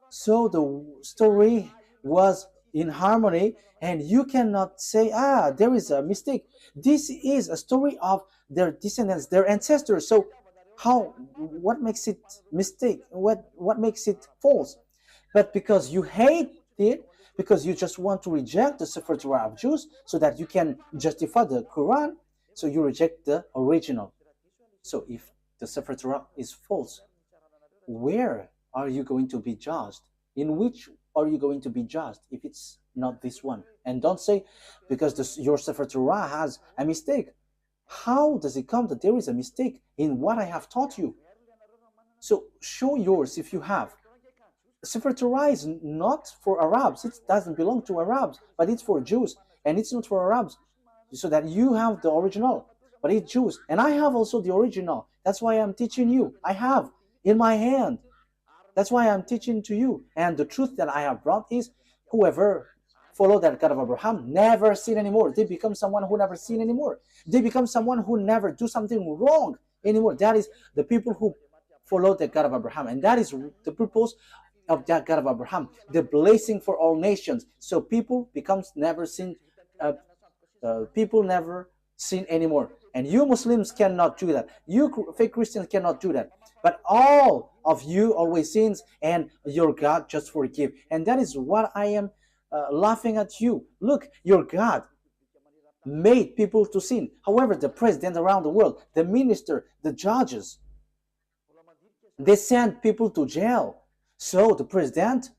So the story was in harmony, and you cannot say, there is a mistake. This is a story of their descendants, their ancestors. So what makes it mistake? What makes it false? But because you hate it, because you just want to reject the Sefer Torah of Jews so that you can justify the Quran, so you reject the original. So if the Sefer Torah is false, where are you going to be judged? In which are you going to be judged if it's not this one? And don't say, because your Sefer Torah has a mistake. How does it come that there is a mistake in what I have taught you? So show yours if you have. Sefer Torah is not for Arabs. It doesn't belong to Arabs, but it's for Jews. And it's not for Arabs. So that you have the original, but it's Jews. And I have also the original. That's why I'm teaching you. I have in my hand. That's why I'm teaching to you. And the truth that I have brought is, whoever follow that God of Abraham never sin anymore. They become someone who never sin anymore. They become someone who never do something wrong anymore. That is the people who follow the God of Abraham. And that is the purpose of that God of Abraham, the blessing for all nations. So people never sin anymore. And you Muslims cannot do that. You fake Christians cannot do that. But all of you always sins, and your God just forgive. And that is what I am laughing at you. Look, your God made people to sin. However, the president around the world, the minister, the judges, they send people to jail. So the president,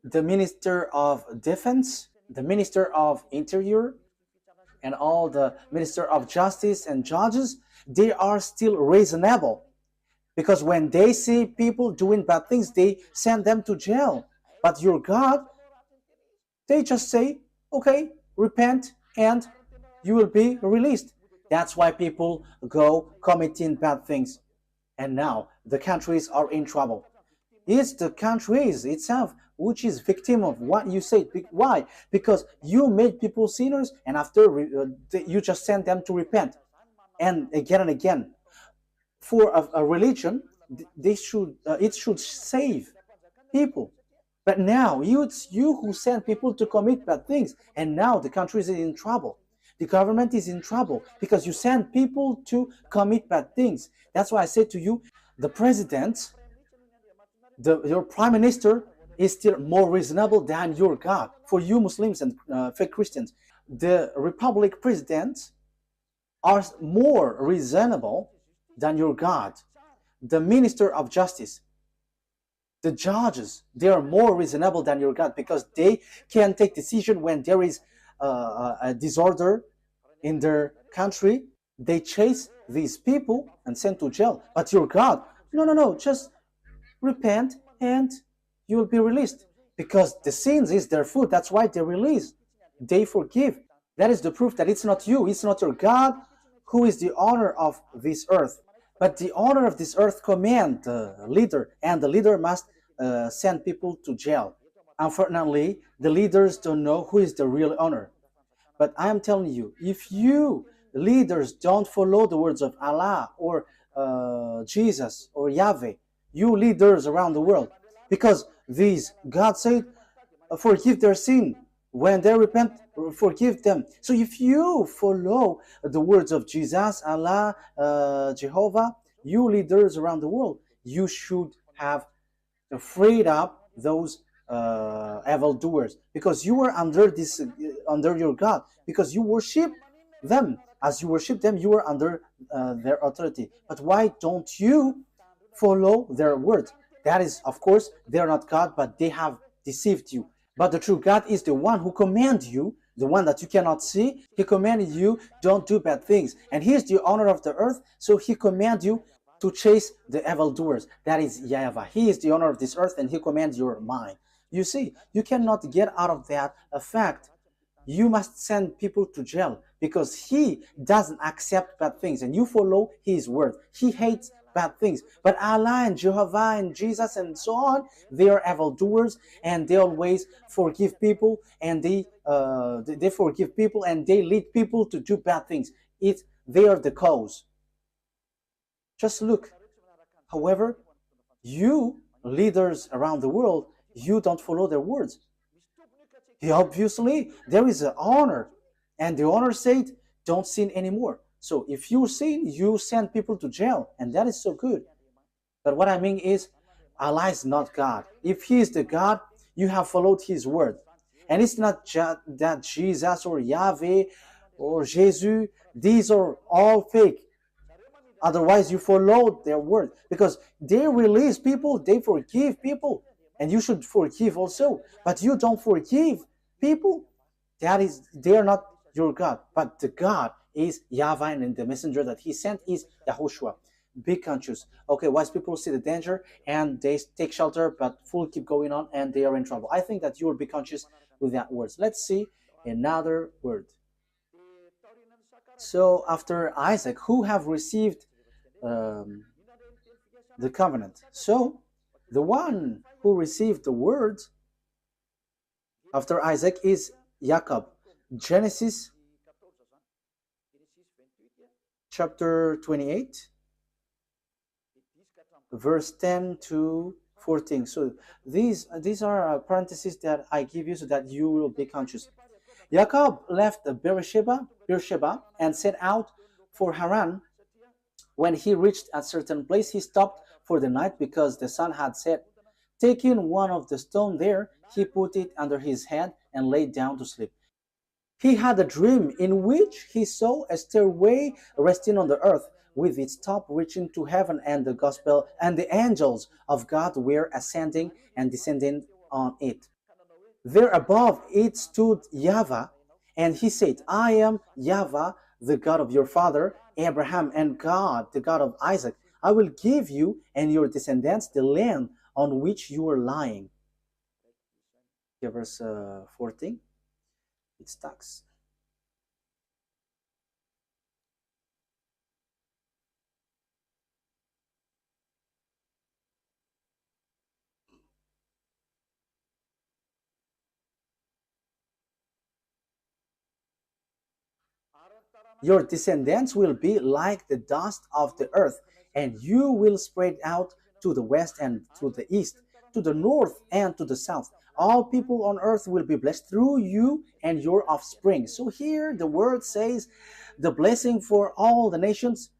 the minister of defense, the minister of interior, and all the minister of justice and judges, they are still reasonable. Because when they see people doing bad things, they send them to jail. But your God, they just say, okay, repent and you will be released. That's why people go committing bad things. And now the countries are in trouble. It's the countries itself which is victim of what you say. Why? Because you made people sinners, and after you just send them to repent. And again. For a religion, it should save people. But now it's you who send people to commit bad things, and now the country is in trouble. The government is in trouble because you send people to commit bad things. That's why I say to you, the president, your prime minister is still more reasonable than your God. For you Muslims and fake Christians, the republic presidents are more reasonable than your God. The minister of justice, the judges, they are more reasonable than your God because they can take decision when there is a disorder in their country. They chase these people and send to jail. But your God, no, just repent and you will be released. Because the sins is their food. That's why they release. They forgive. That is the proof that it's not you, it's not your God who is the owner of this earth. But the owner of this earth command the leader, and the leader must send people to jail. Unfortunately, the leaders don't know who is the real owner. But I am telling you, if you leaders don't follow the words of Allah or Jesus or Yahweh, you leaders around the world, because God said, forgive their sin. When they repent, forgive them. So if you follow the words of Jesus, Allah, Jehovah, you leaders around the world, you should have freed up those evildoers, because you were under your God, because you worship them. As you worship them, you are under their authority. But why don't you follow their word? That is, of course, they are not God, but they have deceived you. But the true God is the one who commands you, the one that you cannot see. He commanded you, don't do bad things. And he is the owner of the earth, so he commands you to chase the evildoers. That is YAHVAH. He is the owner of this earth, and he commands your mind. You see, you cannot get out of that fact. You must send people to jail because he doesn't accept bad things, and you follow his word. He hates bad things. But Allah and Jehovah and Jesus and so on, they are evildoers, and they always forgive people, and they forgive people, and they lead people to do bad things. They are the cause. Just look. However, you leaders around the world, you don't follow their words. Obviously, there is an honor, and the honor said, don't sin anymore. So if you sin, you send people to jail, and that is so good. But what I mean is, Allah is not God. If he is the God, you have followed his word. And it's not that Jesus or Yahweh or Jesus, these are all fake. Otherwise, you follow their word, because they release people, they forgive people, and you should forgive also. But you don't forgive people, they are not your God. But the God is YAHVAH, and the messenger that he sent is YAHOSHUAH. Be conscious. Okay, wise people see the danger and they take shelter, but fool keep going on and they are in trouble. I think that you will be conscious with that words. Let's see another word. So after Isaac, who have received the covenant? So the one who received the word after Isaac is Jacob. Genesis chapter 28, verse 10 to 14. So these are parentheses that I give you so that you will be conscious. Jacob left Beersheba and set out for Haran. When he reached a certain place, he stopped for the night because the sun had set. Taking one of the stones there, he put it under his head and lay down to sleep. He had a dream in which he saw a stairway resting on the earth, with its top reaching to heaven, and the gospel and the angels of God were ascending and descending on it. There above it stood YAHVAH, and he said, I am YAHVAH, the God of your father Abraham, and God, the God of Isaac. I will give you and your descendants the land on which you are lying. Okay, verse 14. It stacks. Your descendants will be like the dust of the earth, and you will spread out to the west and to the east, to the north and to the south. All people on earth will be blessed through you and your offspring. So here the word says the blessing for all the nations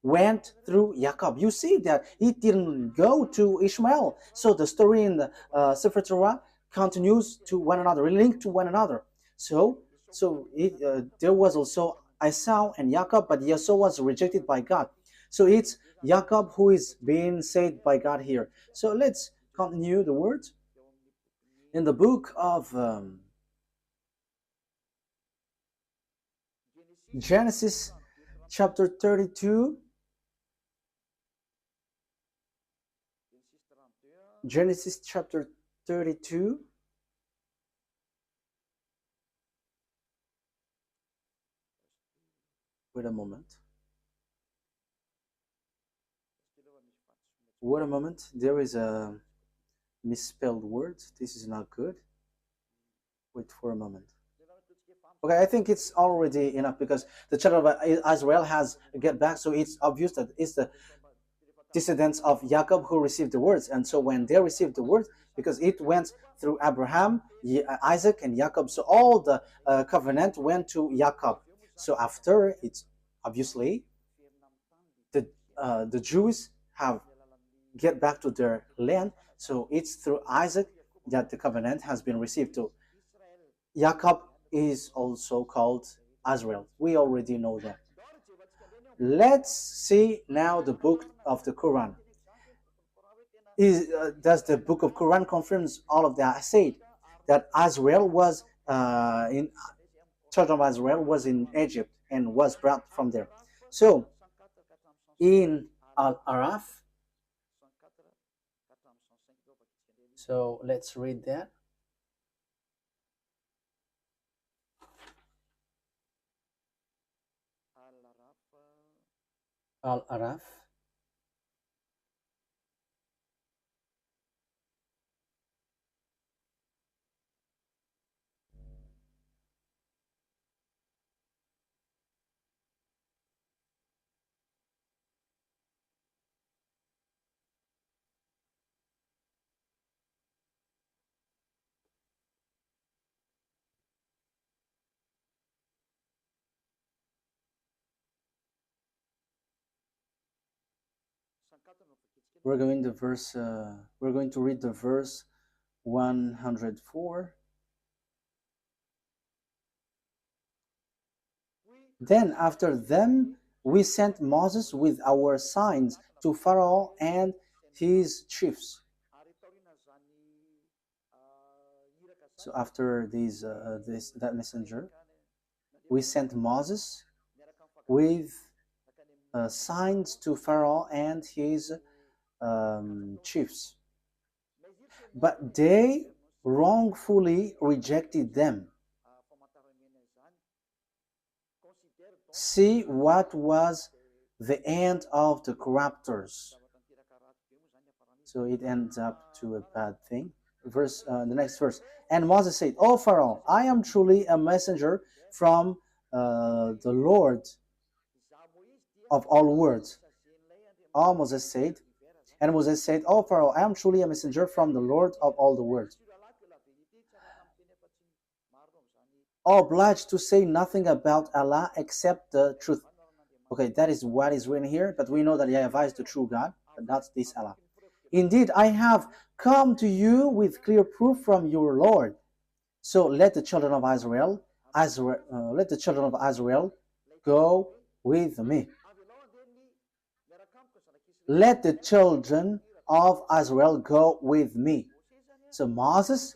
went through Jacob. You see that it didn't go to Ishmael. So the story in the Sefer Torah continues to one another, linked to one another. There was also Esau and Jacob, but Esau was rejected by God. So it's Jacob who is being saved by God here. So let's continue the words in the book of Genesis chapter 32. Genesis chapter 32. Wait a moment. Wait a moment. There is a misspelled word. This is not good. Wait for a moment. Okay, I think it's already enough because the children of Israel has get back, so it's obvious that it's the descendants of Jacob who received the words. And so when they received the words, because it went through Abraham, Isaac, and Jacob, so all the covenant went to Jacob. So after, it's obviously the Jews have get back to their land. So it's through Isaac that the covenant has been received to. Jacob is also called Israel. We already know that. Let's see now the book of the Quran. Does the book of Quran confirms all of that? I said that Israel was in children of Israel was in Egypt and was brought from there. So in Al-Araf, so let's read that. Al-Araf. We're going to verse. We're going to read the verse 104. Then after them we sent Moses with our signs to Pharaoh and his chiefs. So after that messenger, we sent Moses with signs to Pharaoh and his chiefs. But they wrongfully rejected them. See what was the end of the corruptors. So it ends up to a bad thing. The next verse. And Moses said, O Pharaoh, I am truly a messenger from the Lord of all words. And Moses said, O Pharaoh, I am truly a messenger from the Lord of all the words. Obliged to say nothing about Allah except the truth. Okay, that is what is written here, but we know that YAHVAH is the true God, but not this Allah. Indeed, I have come to you with clear proof from your Lord. So let the children of Israel go with me. Let the children of Israel go with me. So Moses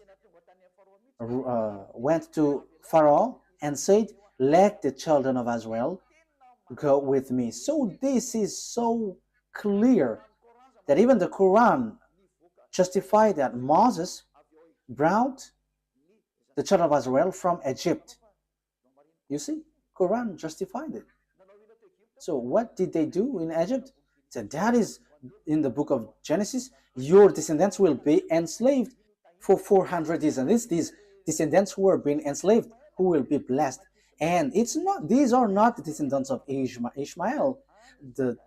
went to Pharaoh and said, let the children of Israel go with me. So this is so clear that even the Quran justified that Moses brought the children of Israel from Egypt. You see, Quran justified it. So what did they do in Egypt? So that is in the book of Genesis, your descendants will be enslaved for 400 years. And these descendants who are being enslaved, who will be blessed. And it's not; these are not the descendants of Ishmael. The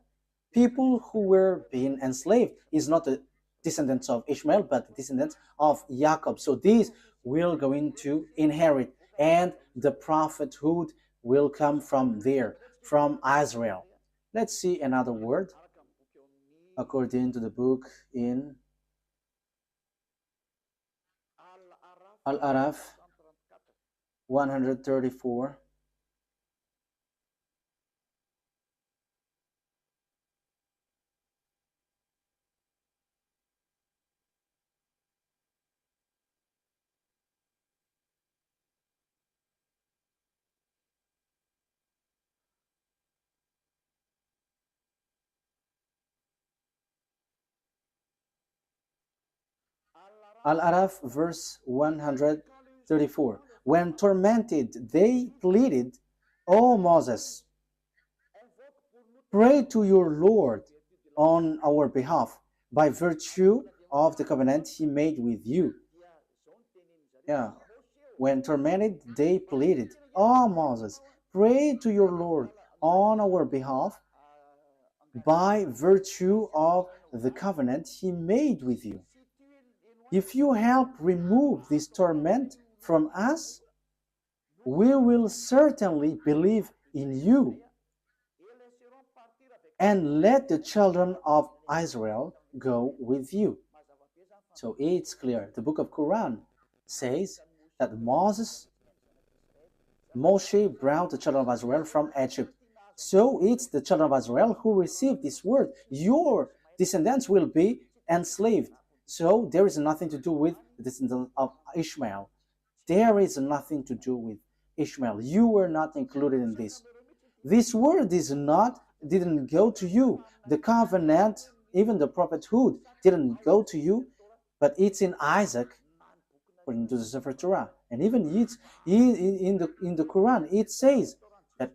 people who were being enslaved is not the descendants of Ishmael, but the descendants of Jacob. So these will going to inherit, and the prophethood will come from there, from Israel. Let's see another word according to the book in Al-Araf 134. Al-Araf verse 134. When tormented, they pleaded, O Moses, pray to your Lord on our behalf by virtue of the covenant he made with you. Yeah. When tormented, they pleaded, O Moses, pray to your Lord on our behalf by virtue of the covenant he made with you. If you help remove this torment from us, we will certainly believe in you. And let the children of Israel go with you. So it's clear. The book of Quran says that Moshe brought the children of Israel from Egypt. So it's the children of Israel who received this word. Your descendants will be enslaved. So there is nothing to do with the descendants of Ishmael. There is nothing to do with Ishmael. You were not included in this. This word didn't go to you. The covenant, even the prophethood, didn't go to you, but it's in Isaac, according to the Sefer Torah. And even it's in the Quran, it says that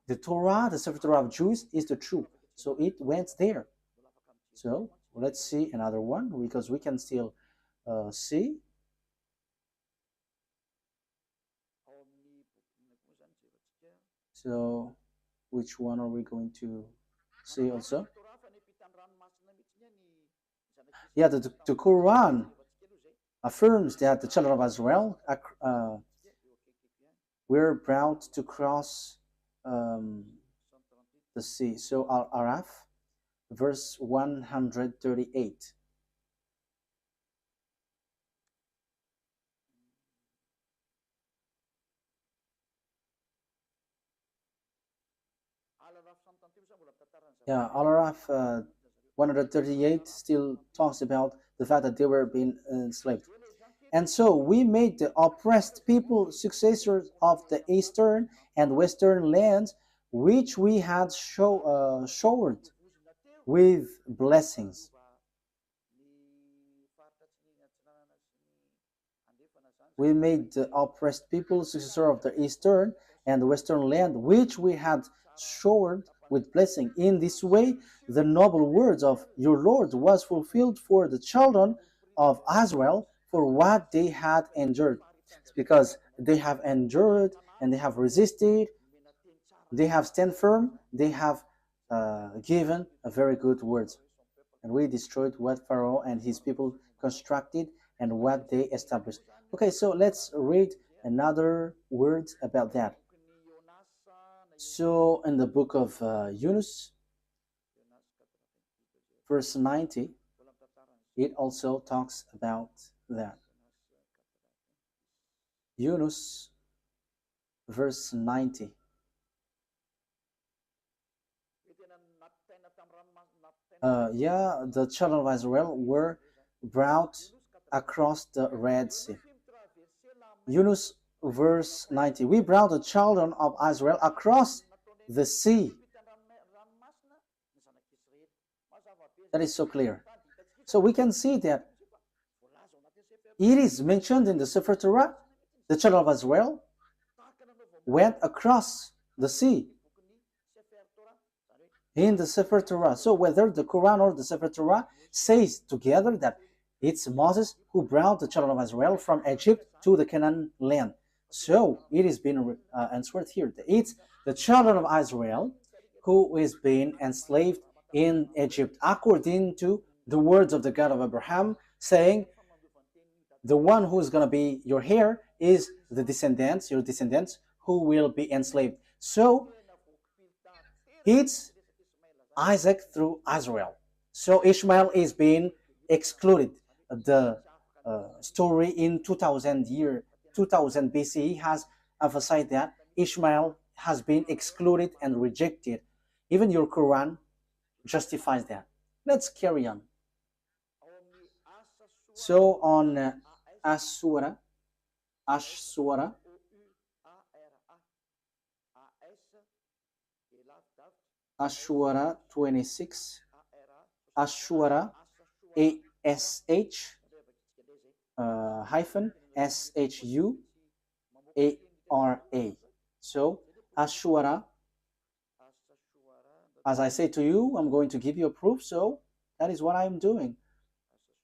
the Torah, the Sefer Torah of Jews, is the truth. So it went there. So let's see another one, because we can still see. So which one are we going to see also? Yeah, the Quran affirms that the children of Israel were brought to cross the sea. So Al-Araf, verse 138. Yeah, Al-Araf 138 still talks about the fact that they were being enslaved. And so we made the oppressed people successors of the eastern and western lands, which we had showered with blessings. We made the oppressed people successor of the eastern and western land, which we had showered with blessing. In this way, the noble words of your Lord was fulfilled for the children of Israel for what they had endured. It's because they have endured and they have resisted, they have stand firm, they have given a very good words. And we destroyed what Pharaoh and his people constructed and what they established. Okay, so let's read another words about that. So in the book of Yunus, verse 90, it also talks about that. Yunus, verse 90. Yeah, the children of Israel were brought across the Red Sea. Yunus, verse 90. We brought the children of Israel across the sea. That is so clear. So we can see that it is mentioned in the Sefer Torah, the children of Israel went across the sea in the Sefer Torah. So whether the Quran or the Sefer Torah says together that it's Moses who brought the children of Israel from Egypt to the Canaan land. So it is being answered here. It's the children of Israel who is being enslaved in Egypt, according to the words of the God of Abraham, saying, the one who is going to be your heir is the descendants, your descendants, who will be enslaved. So it's Isaac through Israel. So Ishmael is being excluded. The story in 2000 BCE has emphasized that Ishmael has been excluded and rejected. Even your Quran justifies that. Let's carry on. So on Ashura, Ashura 26, Ashura ASH hyphen SHUARA. So Ashura, as I say to you, I'm going to give you a proof, so that is what I'm doing.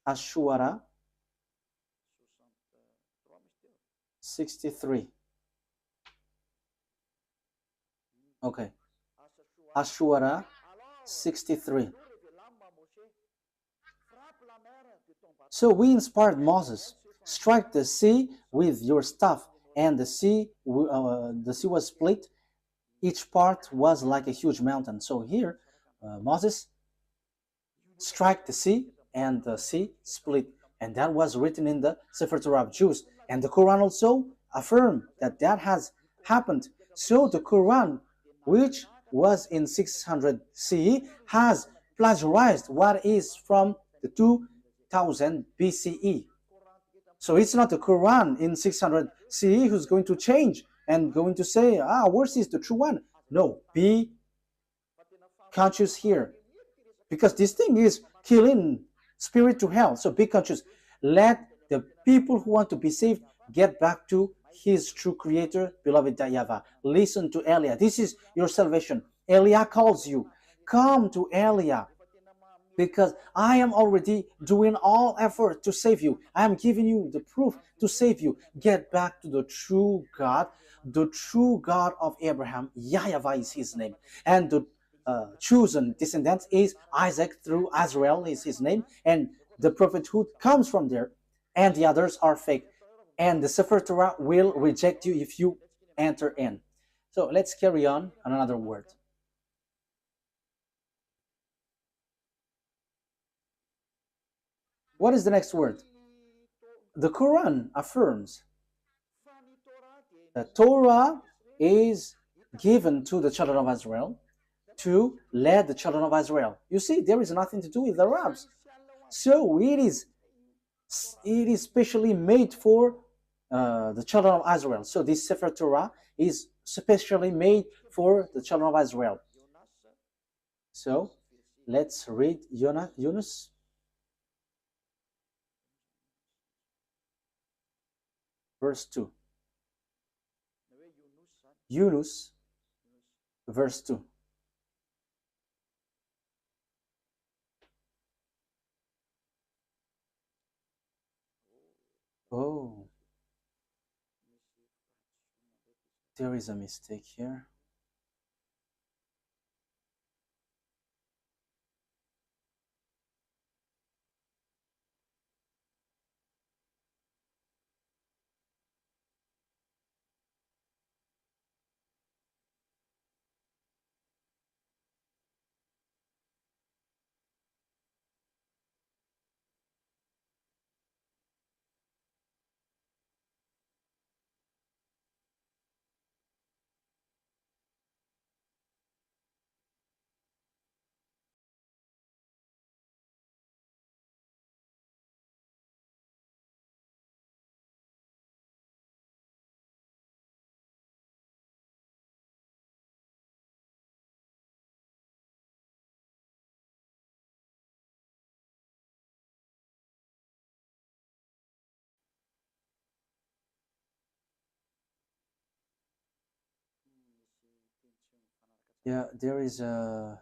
Ashura 63. Okay. Ashura 63. So we inspired Moses, strike the sea with your staff, and the sea was split. Each part was like a huge mountain. So here, Moses strike the sea, and the sea split. And that was written in the Sefer Torah of Jews. And the Quran also affirmed that that has happened. So the Quran, which was in 600 CE, has plagiarized what is from the 2000 BCE. So it's not the Quran in 600 CE who's going to change and going to say, ours is the true one. No, be conscious here. Because this thing is killing spirit to hell. So be conscious. Let the people who want to be saved get back to his true creator, beloved YAHVAH. Listen to Elia. This is your salvation. Elia calls you. Come to Elia, because I am already doing all effort to save you. I am giving you the proof to save you. Get back to the true God of Abraham. YAHVAH is his name. And the chosen descendants is Isaac through Israel is his name. And the prophethood comes from there. And the others are fake. And the Sefer Torah will reject you if you enter in. So let's carry on another word. What is the next word? The Quran affirms that Torah is given to the children of Israel to lead the children of Israel. You see, there is nothing to do with the Arabs. So it is specially made for the children of Israel. So this Sefer Torah is specially made for the children of Israel. So let's read Yunus. Verse 2. Yunus, verse 2. Oh, there is a mistake here. Yeah, there is a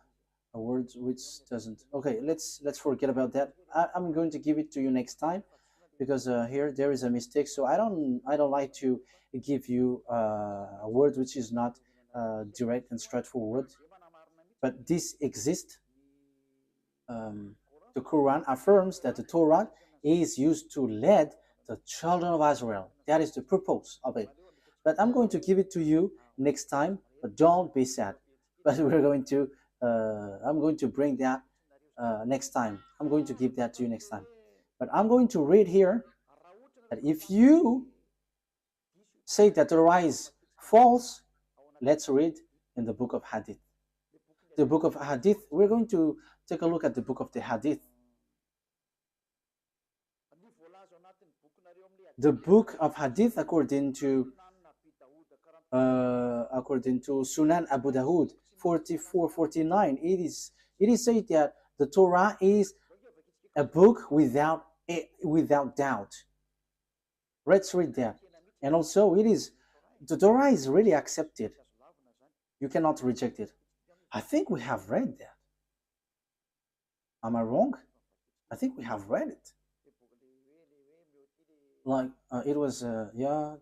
word which doesn't. Okay, let's forget about that. I'm going to give it to you next time because here there is a mistake. So I don't like to give you a word which is not direct and straightforward. But this exists. The Quran affirms that the Torah is used to lead the children of Israel. That is the purpose of it. But I'm going to give it to you next time. But don't be sad. But I'm going to bring that next time. I'm going to give that to you next time. But I'm going to read here that if you say that the Torah is false, let's read in the book of Hadith. The book of Hadith, we're going to take a look at the book of the Hadith. The book of Hadith, according to Sunan Abu Dawud 4449, it is said that the Torah is a book without doubt. Let's read that. And also the Torah is really accepted. You cannot reject it. I think we have read that. Am I wrong? I think we have read it. Like it was yeah,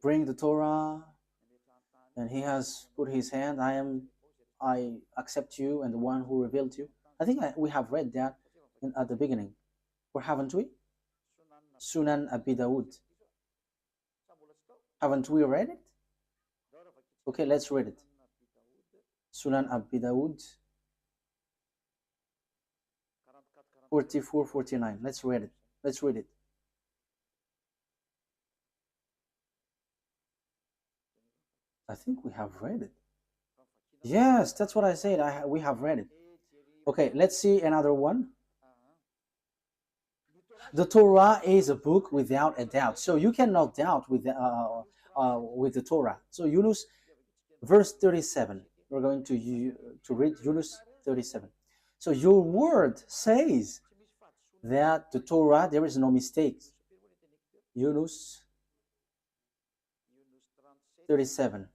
bring the Torah, and he has put his hand. I accept you, and the one who revealed you. I think we have read that at the beginning, or haven't we? Sunan Abi Dawud. Haven't we read it? Okay, let's read it. Sunan Abi Dawud 4449. Let's read it. Let's read it. I think we have read it. Yes, that's what I said. We have read it. Okay, let's see another one. The Torah is a book without a doubt. So you cannot doubt with the Torah. So Yunus, verse 37. We're going to read Yunus 37. So your word says that the Torah, there is no mistake. Yunus 37.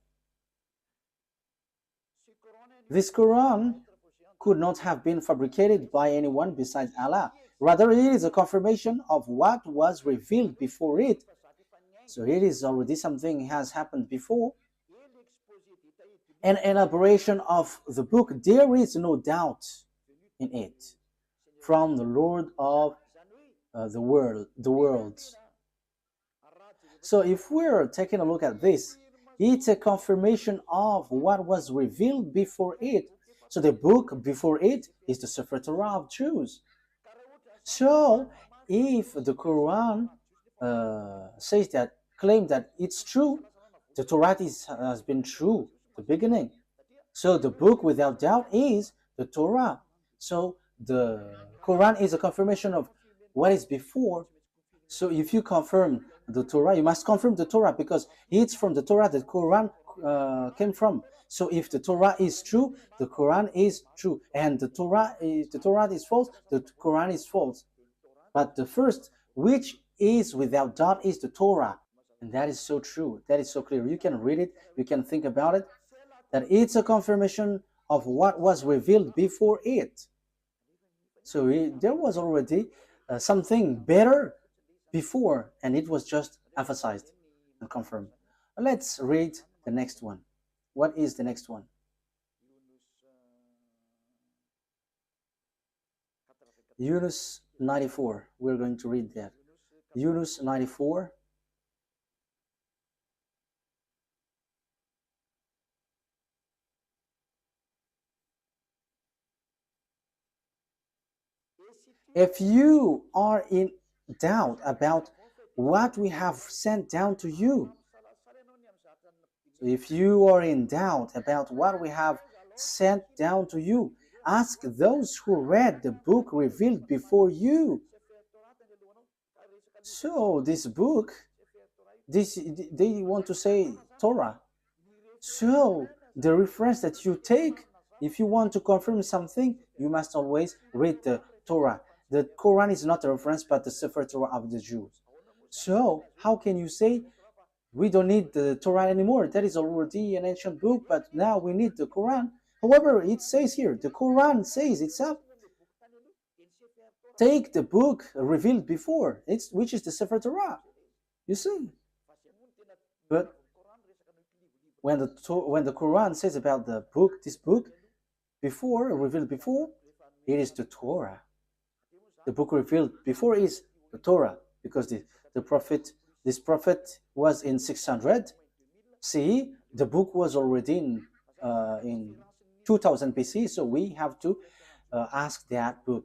This Quran could not have been fabricated by anyone besides Allah. Rather, it is a confirmation of what was revealed before it. So it is already something has happened before. An elaboration of the book, there is no doubt in it, from the Lord of the worlds. So if we're taking a look at this, it's a confirmation of what was revealed before it. So the book before it is the Sefer Torah of Jews. So if the Quran says that, claim that it's true, the Torah has been true the beginning. So the book without doubt is the Torah. So the Quran is a confirmation of what is before. So if you confirm the Torah, you must confirm the Torah because it's from the Torah that Quran came from. So if the Torah is true, the Quran is true, and the Torah is false, the Quran is false. But the first, which is without doubt, is the Torah, and that is so true. That is so clear. You can read it, you can think about it, that it's a confirmation of what was revealed before it. So there was already something better before, and it was just emphasized and confirmed. Let's read the next one. What is the next one? Yunus 94. We're going to read that. Yunus 94. If you are in doubt about what we have sent down to you, if you are in doubt about what we have sent down to you, ask those who read the book revealed before you. So this book, they want to say Torah. So the reference that you take, if you want to confirm something, you must always read the Torah. The Quran is not a reference, but the Sefer Torah of the Jews. So how can you say We don't need the Torah anymore. That is already an ancient book, but now we need the Quran. However, it says here, the Quran says itself, take the book revealed before, which is the Sefer Torah. You see? But when the Quran says about the book, this book, before, revealed before, it is the Torah. The book revealed before is the Torah, because this prophet was in 600 CE. The book was already in 2000 BC, so we have to ask that book.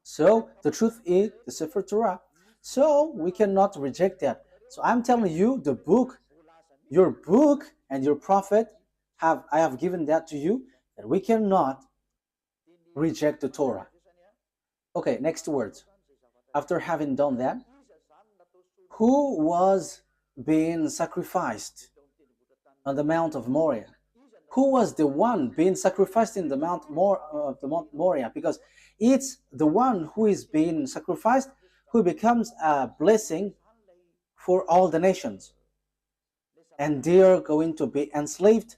So the truth is the Sefer Torah. So we cannot reject that. So I'm telling you, the book, your book and your prophet, I have given that to you, that we cannot reject the Torah. Okay, next words. After having done that, who was being sacrificed on the Mount of Moriah? Who was the one being sacrificed in the Mount Moriah? Because it's the one who is being sacrificed who becomes a blessing for all the nations. And they are going to be enslaved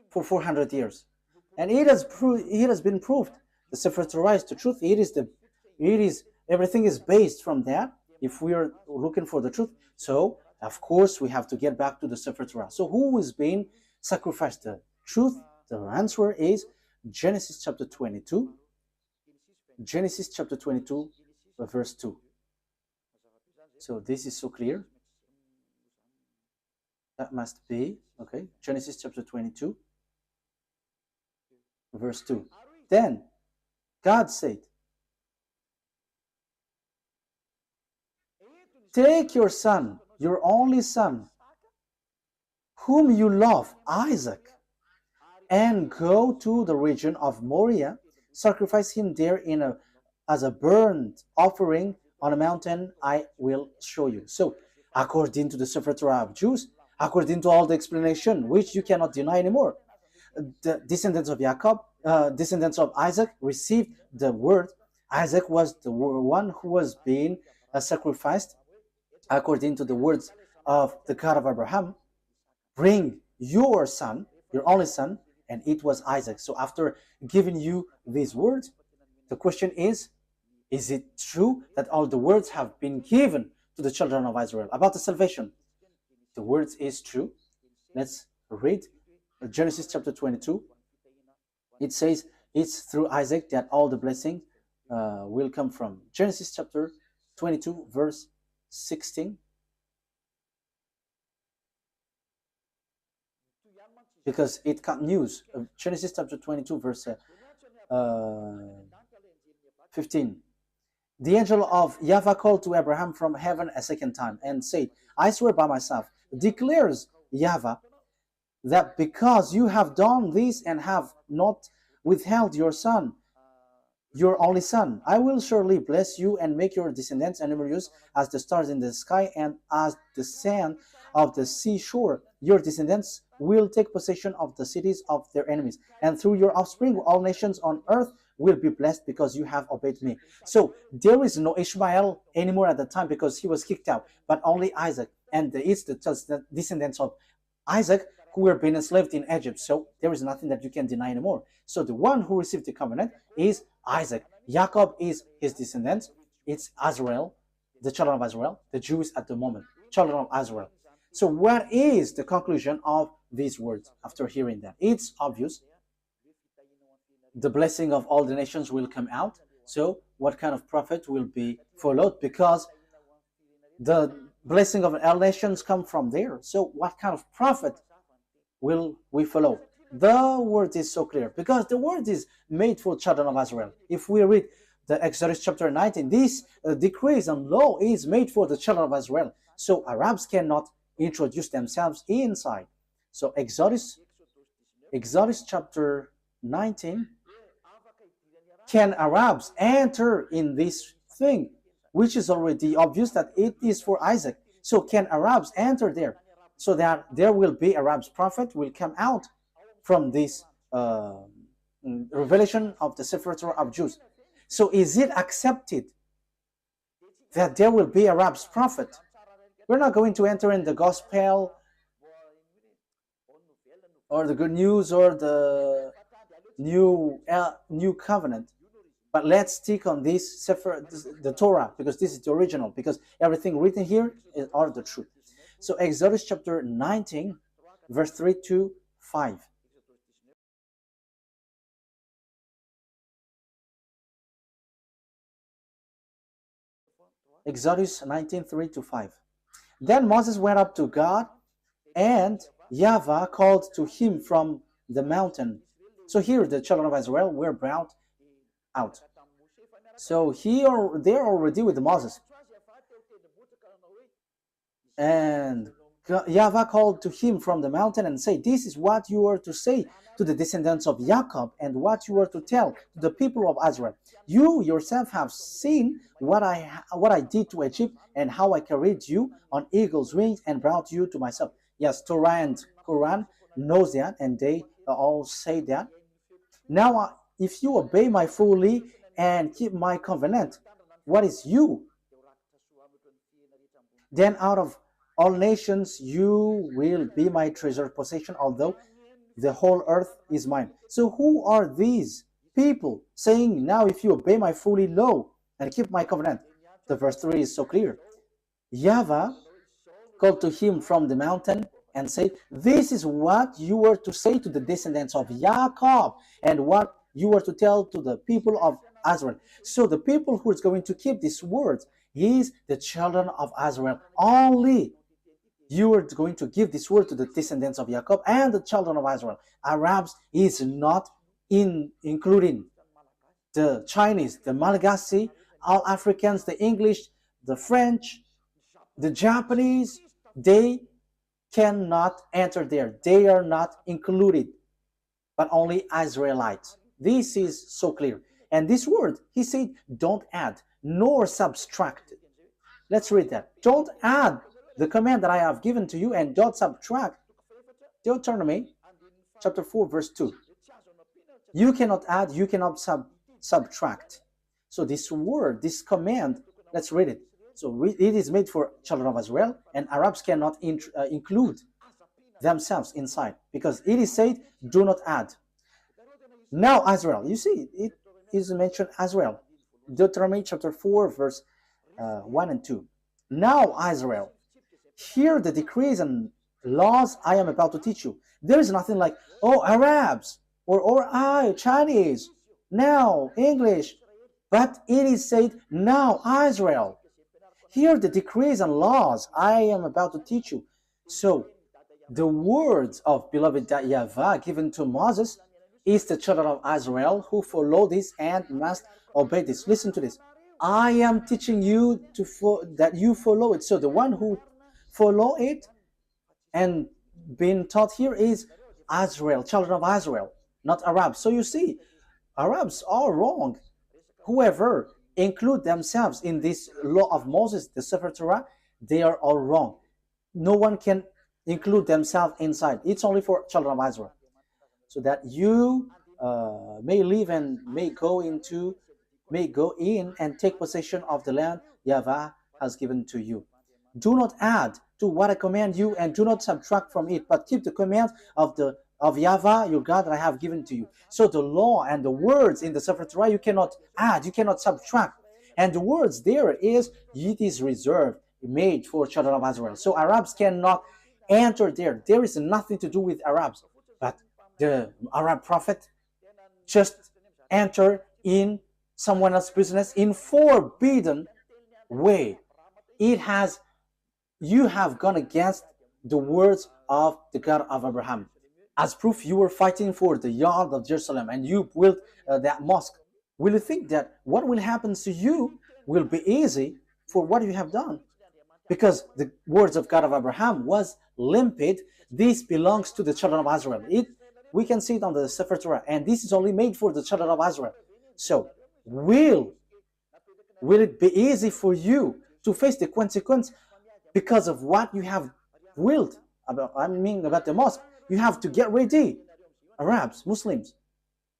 for 400 years. And it has been proved. The Sefer Torah is the truth. Everything is based from that. If we are looking for the truth, so of course we have to get back to the Sefer Torah. So who is being sacrificed? The truth, the answer is Genesis chapter 22. Genesis chapter 22, verse 2. So this is so clear. That must be, okay, Genesis chapter 22, verse 2. Then God said, take your son, your only son, whom you love, Isaac, and go to the region of Moriah, sacrifice him there as a burnt offering on a mountain I will show you. So, according to the Sefer Torah of Jews, according to all the explanation, which you cannot deny anymore, the descendants of Jacob, descendants of Isaac, received the word. Isaac was the one who was being sacrificed according to the words of the God of Abraham. Bring your son, your only son, and it was Isaac. So after giving you these words, the question is it true that all the words have been given to the children of Israel about the salvation? The words is true. Let's read Genesis chapter 22. It says it's through Isaac that all the blessing will come from. Genesis chapter 22, verse 16. Because it continues. Genesis chapter 22, verse 15. The angel of YAHVAH called to Abraham from heaven a second time and said, I swear by myself, declares YAHVAH, that because you have done this and have not withheld your son, your only son, I will surely bless you and make your descendants numerous as the stars in the sky and as the sand of the seashore. Your descendants will take possession of the cities of their enemies, and through your offspring all nations on earth will be blessed because you have obeyed me. So there is no Ishmael anymore at the time because he was kicked out, but only Isaac, and it's the descendants of Isaac who were being enslaved in Egypt. So there is nothing that you can deny anymore. So the one who received the covenant is Isaac. Jacob is his descendants. It's Israel, the children of Israel, the Jews at the moment, children of Israel. So what is the conclusion of these words after hearing that? It's obvious. The blessing of all the nations will come out. So what kind of prophet will be followed? Because the blessing of all nations come from there. So what kind of prophet will we follow? The word is so clear because the word is made for children of Israel. If we read the Exodus chapter 19, this decrees and law is made for the children of Israel. So Arabs cannot introduce themselves inside. So Exodus chapter 19, can Arabs enter in this thing, which is already obvious that it is for Isaac? So can Arabs enter there? So that there will be Arabs prophet will come out from this revelation of the Sefer Torah of Jews. So is it accepted that there will be Arabs prophet? We're not going to enter in the gospel or the good news or the new covenant. But let's stick on this Sefer, the Torah, because this is the original, because everything written here are the truth. So Exodus chapter 19, verse 3 to 5. Exodus 19, 3 to 5. Then Moses went up to God, and YAHVAH called to him from the mountain. So here the children of Israel were brought out. So they're already with Moses. And YAHVAH called to him from the mountain and said, "This is what you are to say to the descendants of Jacob, and what you are to tell to the people of Israel. You yourself have seen what I did to Egypt, and how I carried you on eagle's wings and brought you to myself." Yes, Torah and Quran knows that, and they all say that. Now, if you obey my fully and keep my covenant, what is you? Then out of all nations you will be my treasured possession, although the whole earth is mine. So who are these people saying, now if you obey my fully law and keep my covenant? The verse 3 is so clear. YAHVAH called to him from the mountain and said, "This is what you were to say to the descendants of Jacob, and what you were to tell to the people of Israel." So the people who is going to keep these words is the children of Israel. Only you are going to give this word to the descendants of Jacob and the children of Israel. Arabs is not including the Chinese, the Malagasy, all Africans, the English, the French, the Japanese. They cannot enter there. They are not included, but only Israelites. This is so clear. And this word, he said, don't add nor subtract. Let's read that. Don't add the command that I have given to you, and don't subtract. Deuteronomy chapter 4, verse 2. You cannot add, you cannot subtract. So this word, this command, let's read it. So it is made for children of Israel, and Arabs cannot include themselves inside, because it is said, do not add. Now Israel, you see, it is mentioned Israel. Deuteronomy chapter 4, verse 1 and 2. Now Israel, hear the decrees and laws I am about to teach you. There is nothing like, oh, Arabs, or I, Chinese, now English. But it is said, now Israel, hear the decrees and laws I am about to teach you. So the words of beloved YAHVAH given to Moses is the children of Israel who follow this and must obey this. Listen to this. I am teaching you that you follow it. So the one who follow it and being taught here is Israel, children of Israel, not Arabs. So you see, Arabs are wrong. Whoever include themselves in this law of Moses, the Sefer Torah, they are all wrong. No one can include themselves inside. It's only for children of Israel, so that you may live and may go in and take possession of the land YAHVAH has given to you. Do not add to what I command you, and do not subtract from it, but keep the commands of YAHVAH your God that I have given to you. So the law and the words in the Sefer Torah, you cannot add, you cannot subtract. And the words there is, it is reserved, made for children of Israel. So Arabs cannot enter there. There is nothing to do with Arabs. But the Arab prophet just enter in someone else's business in forbidden way. You have gone against the words of the God of Abraham. As proof, you were fighting for the yard of Jerusalem, and you built that mosque. Will you think that what will happen to you will be easy for what you have done? Because the words of God of Abraham was limpid. This belongs to the children of Israel. We can see it on the Sefer Torah, and this is only made for the children of Israel. So, will it be easy for you to face the consequence because of what you have willed about the mosque? You have to get ready, Arabs, Muslims,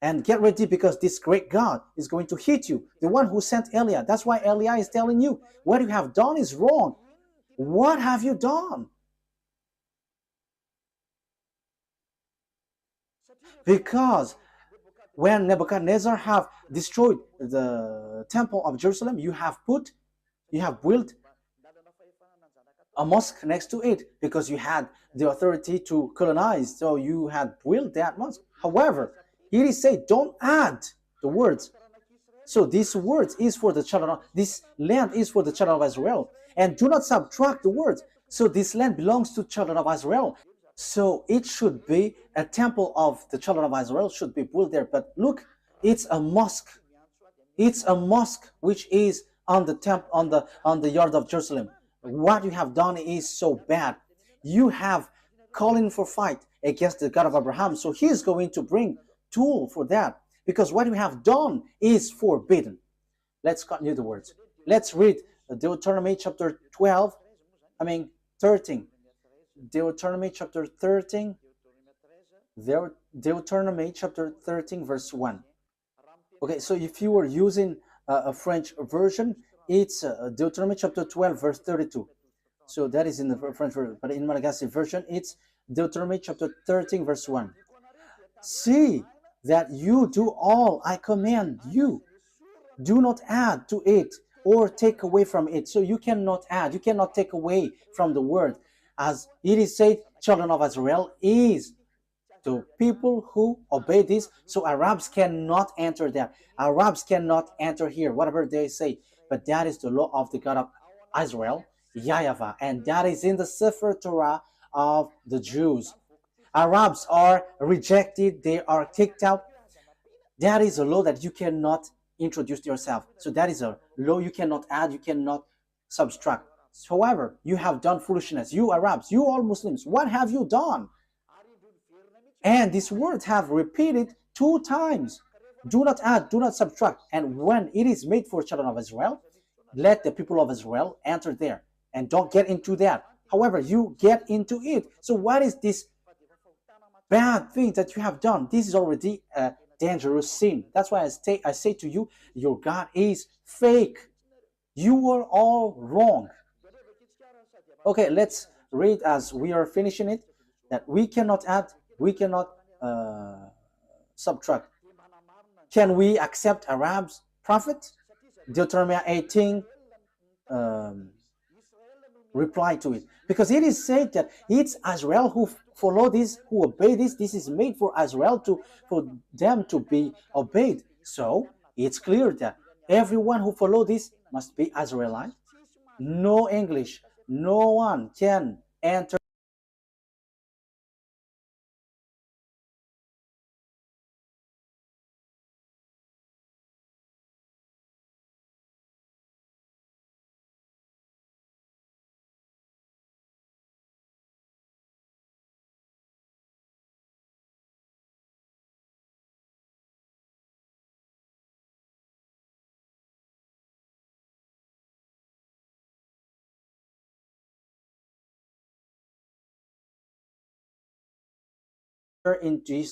and get ready, because this great God is going to hit you, the one who sent Eliah. That's why Eliah is telling you what you have done is wrong. What have you done? Because when Nebuchadnezzar have destroyed the temple of Jerusalem, you have built a mosque next to it because you had the authority to colonize. So you had built that mosque. However, it is said, don't add the words. So this word is for the children of, this land is for the children of Israel. And do not subtract the words. So this land belongs to children of Israel. So it should be a temple of the children of Israel should be built there. But look, it's a mosque. It's a mosque which is on the on the yard of Jerusalem. What you have done is so bad. You have calling for fight against the God of Abraham. So he is going to bring tool for that because what you have done is forbidden. Let's continue the words. Let's read Deuteronomy chapter 13. Deuteronomy chapter 13. Deuteronomy chapter 13 verse 1. Okay, so if you were using a French version, it's Deuteronomy chapter 12 verse 32. So that is in the French version, but in Malagasy version, it's Deuteronomy chapter 13 verse 1. See that you do all I command you. Do not add to it or take away from it. So you cannot add, you cannot take away from the word. As it is said, children of Israel is to people who obey this. So Arabs cannot enter there. Arabs cannot enter here, whatever they say. But that is the law of the God of Israel, YAHVAH, and that is in the Sefer Torah of the Jews. Arabs are rejected, they are kicked out. That is a law that you cannot introduce yourself. So that is a law you cannot add, you cannot subtract. However, you have done foolishness. You Arabs, you all Muslims, what have you done? And this word have repeated 2 times. Do not add, do not subtract. And when it is made for children of Israel, let the people of Israel enter there. And don't get into that. However, you get into it. So what is this bad thing that you have done? This is already a dangerous sin. That's why I say to you, your God is fake. You are all wrong. Okay, let's read as we are finishing it, that we cannot add, we cannot subtract. Can we accept Arabs' prophet? Deuteronomy 18 reply to it. Because it is said that it's Israel who follow this, who obey this. This is made for Israel for them to be obeyed. So it's clear that everyone who follow this must be Israelite. No English. No one can enter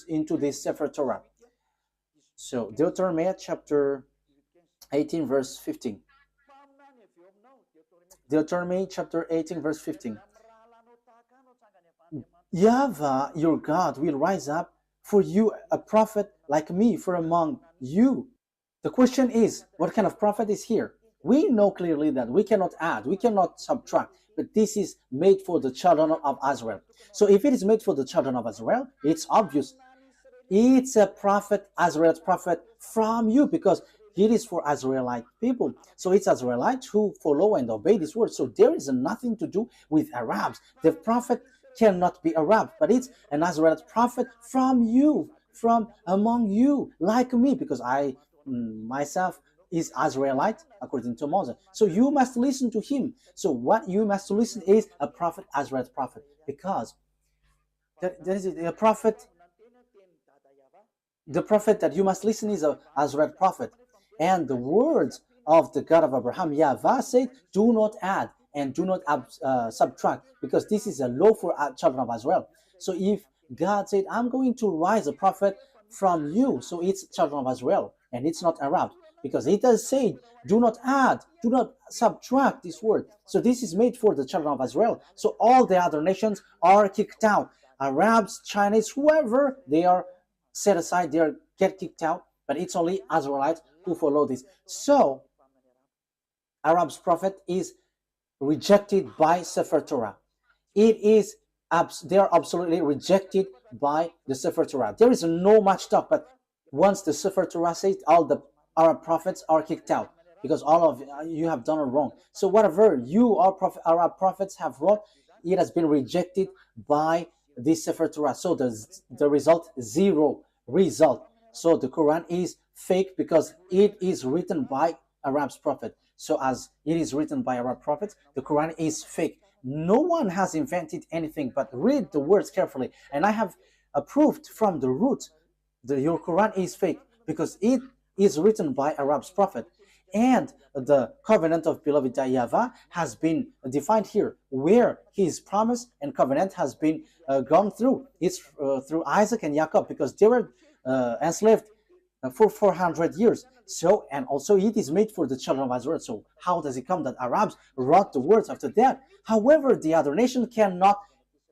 into this Sefer Torah. So Deuteronomy chapter 18 verse 15. Deuteronomy chapter 18 verse 15. YAHVAH, your God, will rise up for you a prophet like me from among you. The question is, what kind of prophet is here? We know clearly that we cannot add, we cannot subtract, but this is made for the children of Israel. So if it is made for the children of Israel, it's obvious. It's a prophet, Israelite prophet from you, because it is for Israelite people. So it's Israelites who follow and obey this word. So there is nothing to do with Arabs. The prophet cannot be Arab, but it's an Israelite prophet from you, from among you, like me, because I myself is Israelite according to Moses. So you must listen to him. So what you must listen is a prophet, Israelite prophet, because there is a prophet. The prophet that you must listen is a Israelite prophet. And the words of the God of Abraham, YAHVAH, said, do not add and do not subtract, because this is a law for children of Israel. So if God said, I'm going to rise a prophet from you, so it's children of Israel and it's not Arab. because it does say, do not add, do not subtract this word. So this is made for the children of Israel. So all the other nations are kicked out. Arabs, Chinese, whoever, they are set aside, they get kicked out, but it's only Israelites who follow this. So Arab's prophet is rejected by Sefer Torah. It is they are absolutely rejected by the Sefer Torah. There is no much talk, but once the Sefer Torah says, all the Arab prophets are kicked out because all of you have done it wrong. So whatever Arab prophets have wrote, it has been rejected by the Sefer Torah. So the result, zero result. So the Quran is fake because it is written by Arab's prophet. So as it is written by Arab prophets, the Quran is fake. No one has invented anything, but read the words carefully. And I have proved from the root that your Quran is fake because it is written by Arab's prophet. And the covenant of beloved YAHVAH has been defined here, where his promise and covenant has been gone through. It's through Isaac and Jacob, because they were enslaved for 400 years. So, and also it is made for the children of Israel. So how does it come that Arabs wrote the words after that? However, the other nation cannot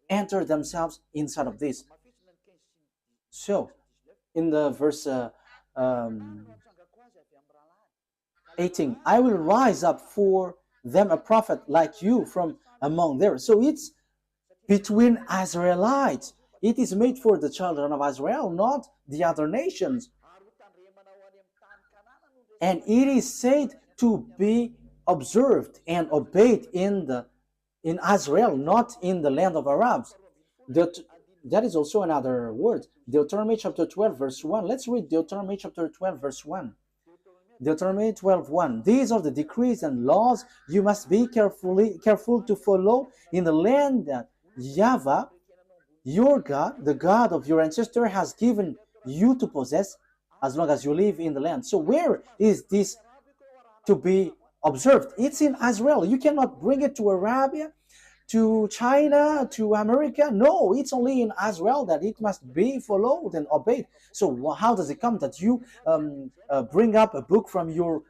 enter themselves inside of this. So, in the verse 18, I will rise up for them a prophet like you from among theirs. So it's between Israelites. It is made for the children of Israel, not the other nations. And it is said to be observed and obeyed in Israel, not in the land of Arabs. That is also another word. Deuteronomy chapter 12, verse 1. Let's read Deuteronomy chapter 12, verse 1. Deuteronomy 12:1. These are the decrees and laws you must be careful to follow in the land that YAHVAH, your God, the God of your ancestor, has given you to possess, as long as you live in the land. So where is this to be observed? It's in Israel. You cannot bring it to Arabia, to China, to America. No, it's only in Israel that it must be followed and obeyed. So how does it come that you bring up a book from your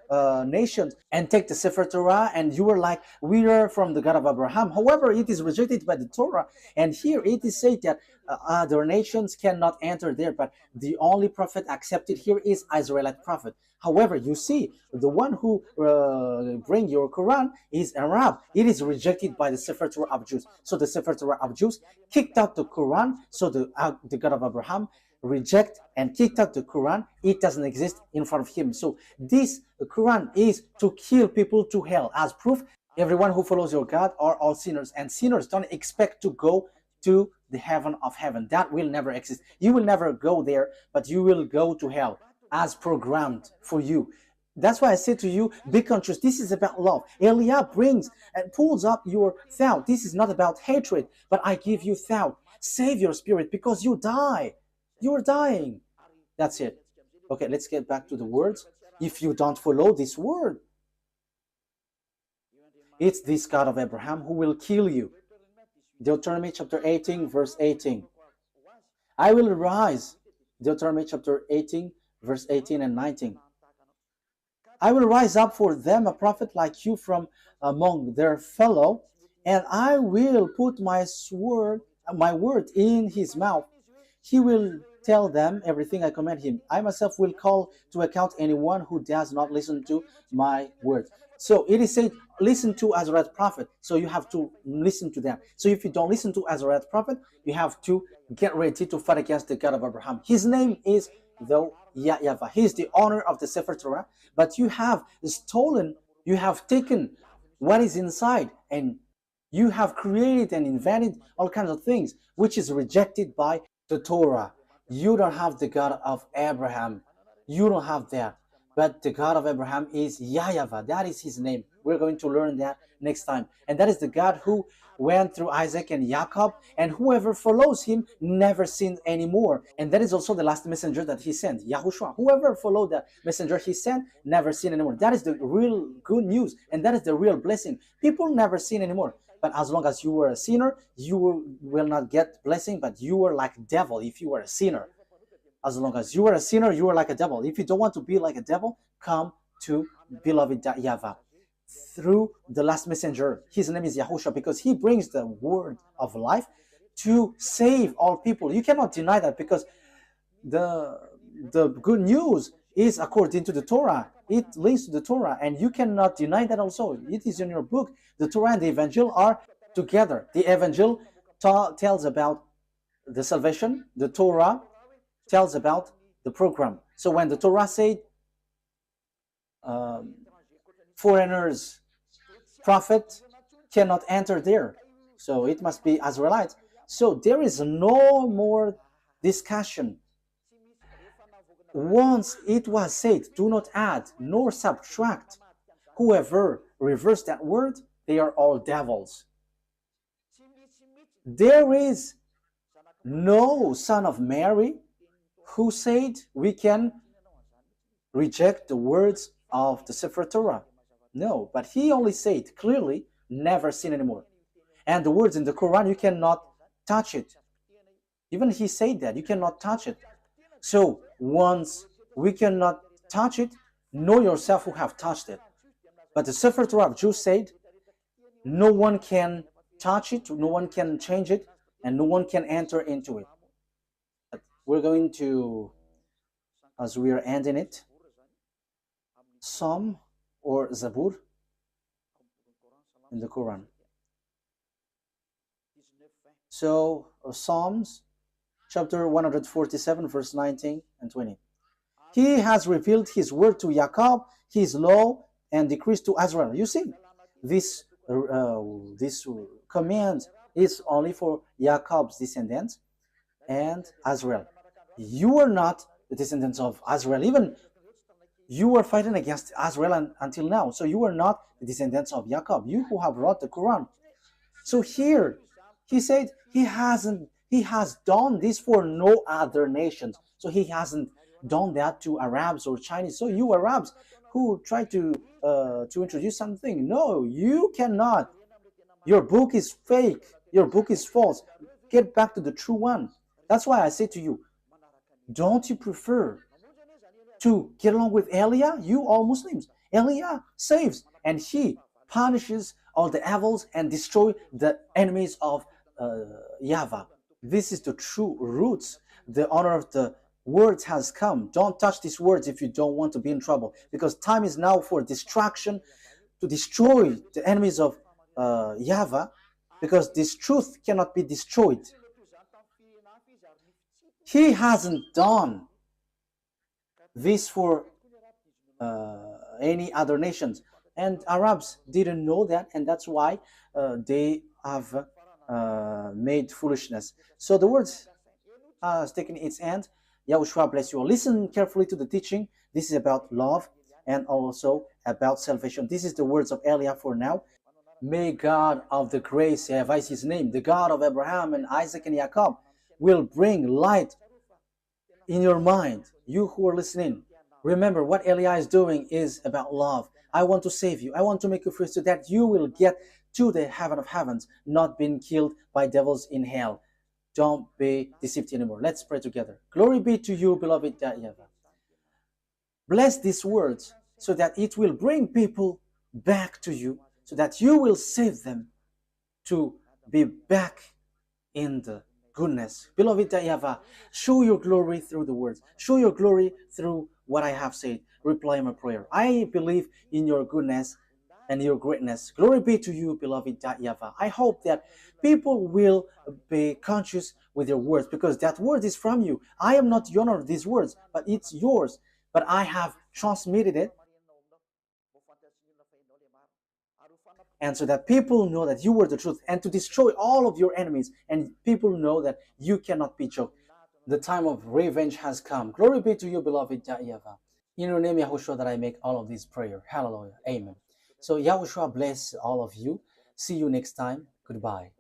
nation and take the Sefer Torah and you are like, we are from the God of Abraham? However, it is rejected by the Torah. And here it is said that other nations cannot enter there, but the only prophet accepted here is Israelite prophet. However, you see, the one who bring your Quran is Arab. It is rejected by the Sefer Torah of Jews. So the Sefer Torah of Jews kicked out the Quran. So the God of Abraham reject and kicked out the Quran. It doesn't exist in front of him. So this Quran is to kill people to hell. As proof, everyone who follows your God are all sinners. And sinners don't expect to go to the heaven of heaven. That will never exist. You will never go there, but you will go to hell as programmed for you. That's why I say to you, be conscious. This is about love. Eliab brings and pulls up your thought. This is not about hatred, but I give you thought. Save your spirit because you die. You're dying. That's it. Okay, let's get back to the words. If you don't follow this word, it's this God of Abraham who will kill you. Deuteronomy chapter 18, verse 18. I will rise. Deuteronomy chapter 18, verse 18 and 19. I will rise up for them a prophet like you from among their fellow, and I will put my word in his mouth. He will tell them everything I command him. I myself will call to account anyone who does not listen to my word. So it is said, listen to Azariah prophet. So you have to listen to them. So if you don't listen to Azariah prophet, you have to get ready to fight against the God of Abraham. His name is YAHVAH. He is the owner of the Sefer Torah, but you have stolen, you have taken what is inside, and you have created and invented all kinds of things, which is rejected by the Torah. You don't have the God of Abraham. You don't have that. But the God of Abraham is YAHVAH. That is his name. We're going to learn that next time. And that is the God who went through Isaac and Jacob, and whoever follows him never sinned anymore. And that is also the last messenger that he sent, YAHOSHUAH. Whoever followed the messenger he sent never sinned anymore. That is the real good news, and that is the real blessing. People never sin anymore. But as long as you were a sinner, you will not get blessing, but you were like a devil if you were a sinner. As long as you were a sinner, you were like a devil. If you don't want to be like a devil, come to beloved YAHVAH through the last messenger. His name is YAHOSHUAH, because he brings the word of life to save all people. You cannot deny that, because the good news is according to the Torah. It links to the Torah, and you cannot deny that also. It is in your book. The Torah and the Evangel are together. The Evangel tells about the salvation. The Torah tells about the program. So when the Torah said foreigners, prophet cannot enter there, so it must be Israelites. So there is no more discussion. Once it was said, do not add nor subtract. Whoever reverses that word, they are all devils. There is no son of Mary who said we can reject the words of the Sefer Torah. No, but he only said clearly, never sin anymore. And the words in the Quran, you cannot touch it. Even he said that, you cannot touch it. So once we cannot touch it, know yourself who have touched it. But the Sefer Torah of Jews said, no one can touch it, no one can change it, and no one can enter into it. But we're going to, as we are ending it, Psalm or Zabur in the Quran. So Psalms chapter 147 verse 19 and 20. He has revealed his word to Jacob, his law and decrees to Israel. You see, this command is only for Jacob's descendants and Israel. You are not the descendants of Israel. Even you are fighting against Israel until now. So you are not the descendants of Jacob, you who have wrote the Quran. So here, he said he has done this for no other nations. So he hasn't done that to Arabs or Chinese. So you Arabs who try to introduce something, no, you cannot. Your book is fake. Your book is false. Get back to the true one. That's why I say to you, don't you prefer to get along with Eliah? You all Muslims. Eliah saves, and he punishes all the evils and destroy the enemies of YAHVAH. This is the true roots. The honor of the words has come. Don't touch these words if you don't want to be in trouble, because time is now for destruction, to destroy the enemies of YAHVAH, because this truth cannot be destroyed. He hasn't done this for any other nations, and Arabs didn't know that, and that's why they have made foolishness. So the words has taken its end. YAHOSHUAH bless you all. Listen carefully to the teaching. This is about love and also about salvation. This is the words of Eliah for now. May God of the grace, YAHVAH is his name, the God of Abraham and Isaac and Jacob, will bring light in your mind. You who are listening, remember what Eliah is doing is about love. I want to save you. I want to make you free so that you will get to the heaven of heavens, not being killed by devils in hell. Don't be deceived anymore. Let's pray together. Glory be to you, beloved YAHVAH. Bless these words so that it will bring people back to you, so that you will save them to be back in the goodness. Beloved YAHVAH, show your glory through the words. Show your glory through what I have said. Reply my prayer. I believe in your goodness and your greatness. Glory be to you, beloved YAHVAH. I hope that people will be conscious with your words, because that word is from you. I am not the owner of these words, but it's yours. But I have transmitted it, and so that people know that you were the truth, and to destroy all of your enemies, and people know that you cannot be choked. The time of revenge has come. Glory be to you, beloved YAHVAH. In your name, YAHOSHUAH, that I make all of these prayer. Hallelujah. Amen. So YAHOSHUAH bless all of you. See you next time. Goodbye.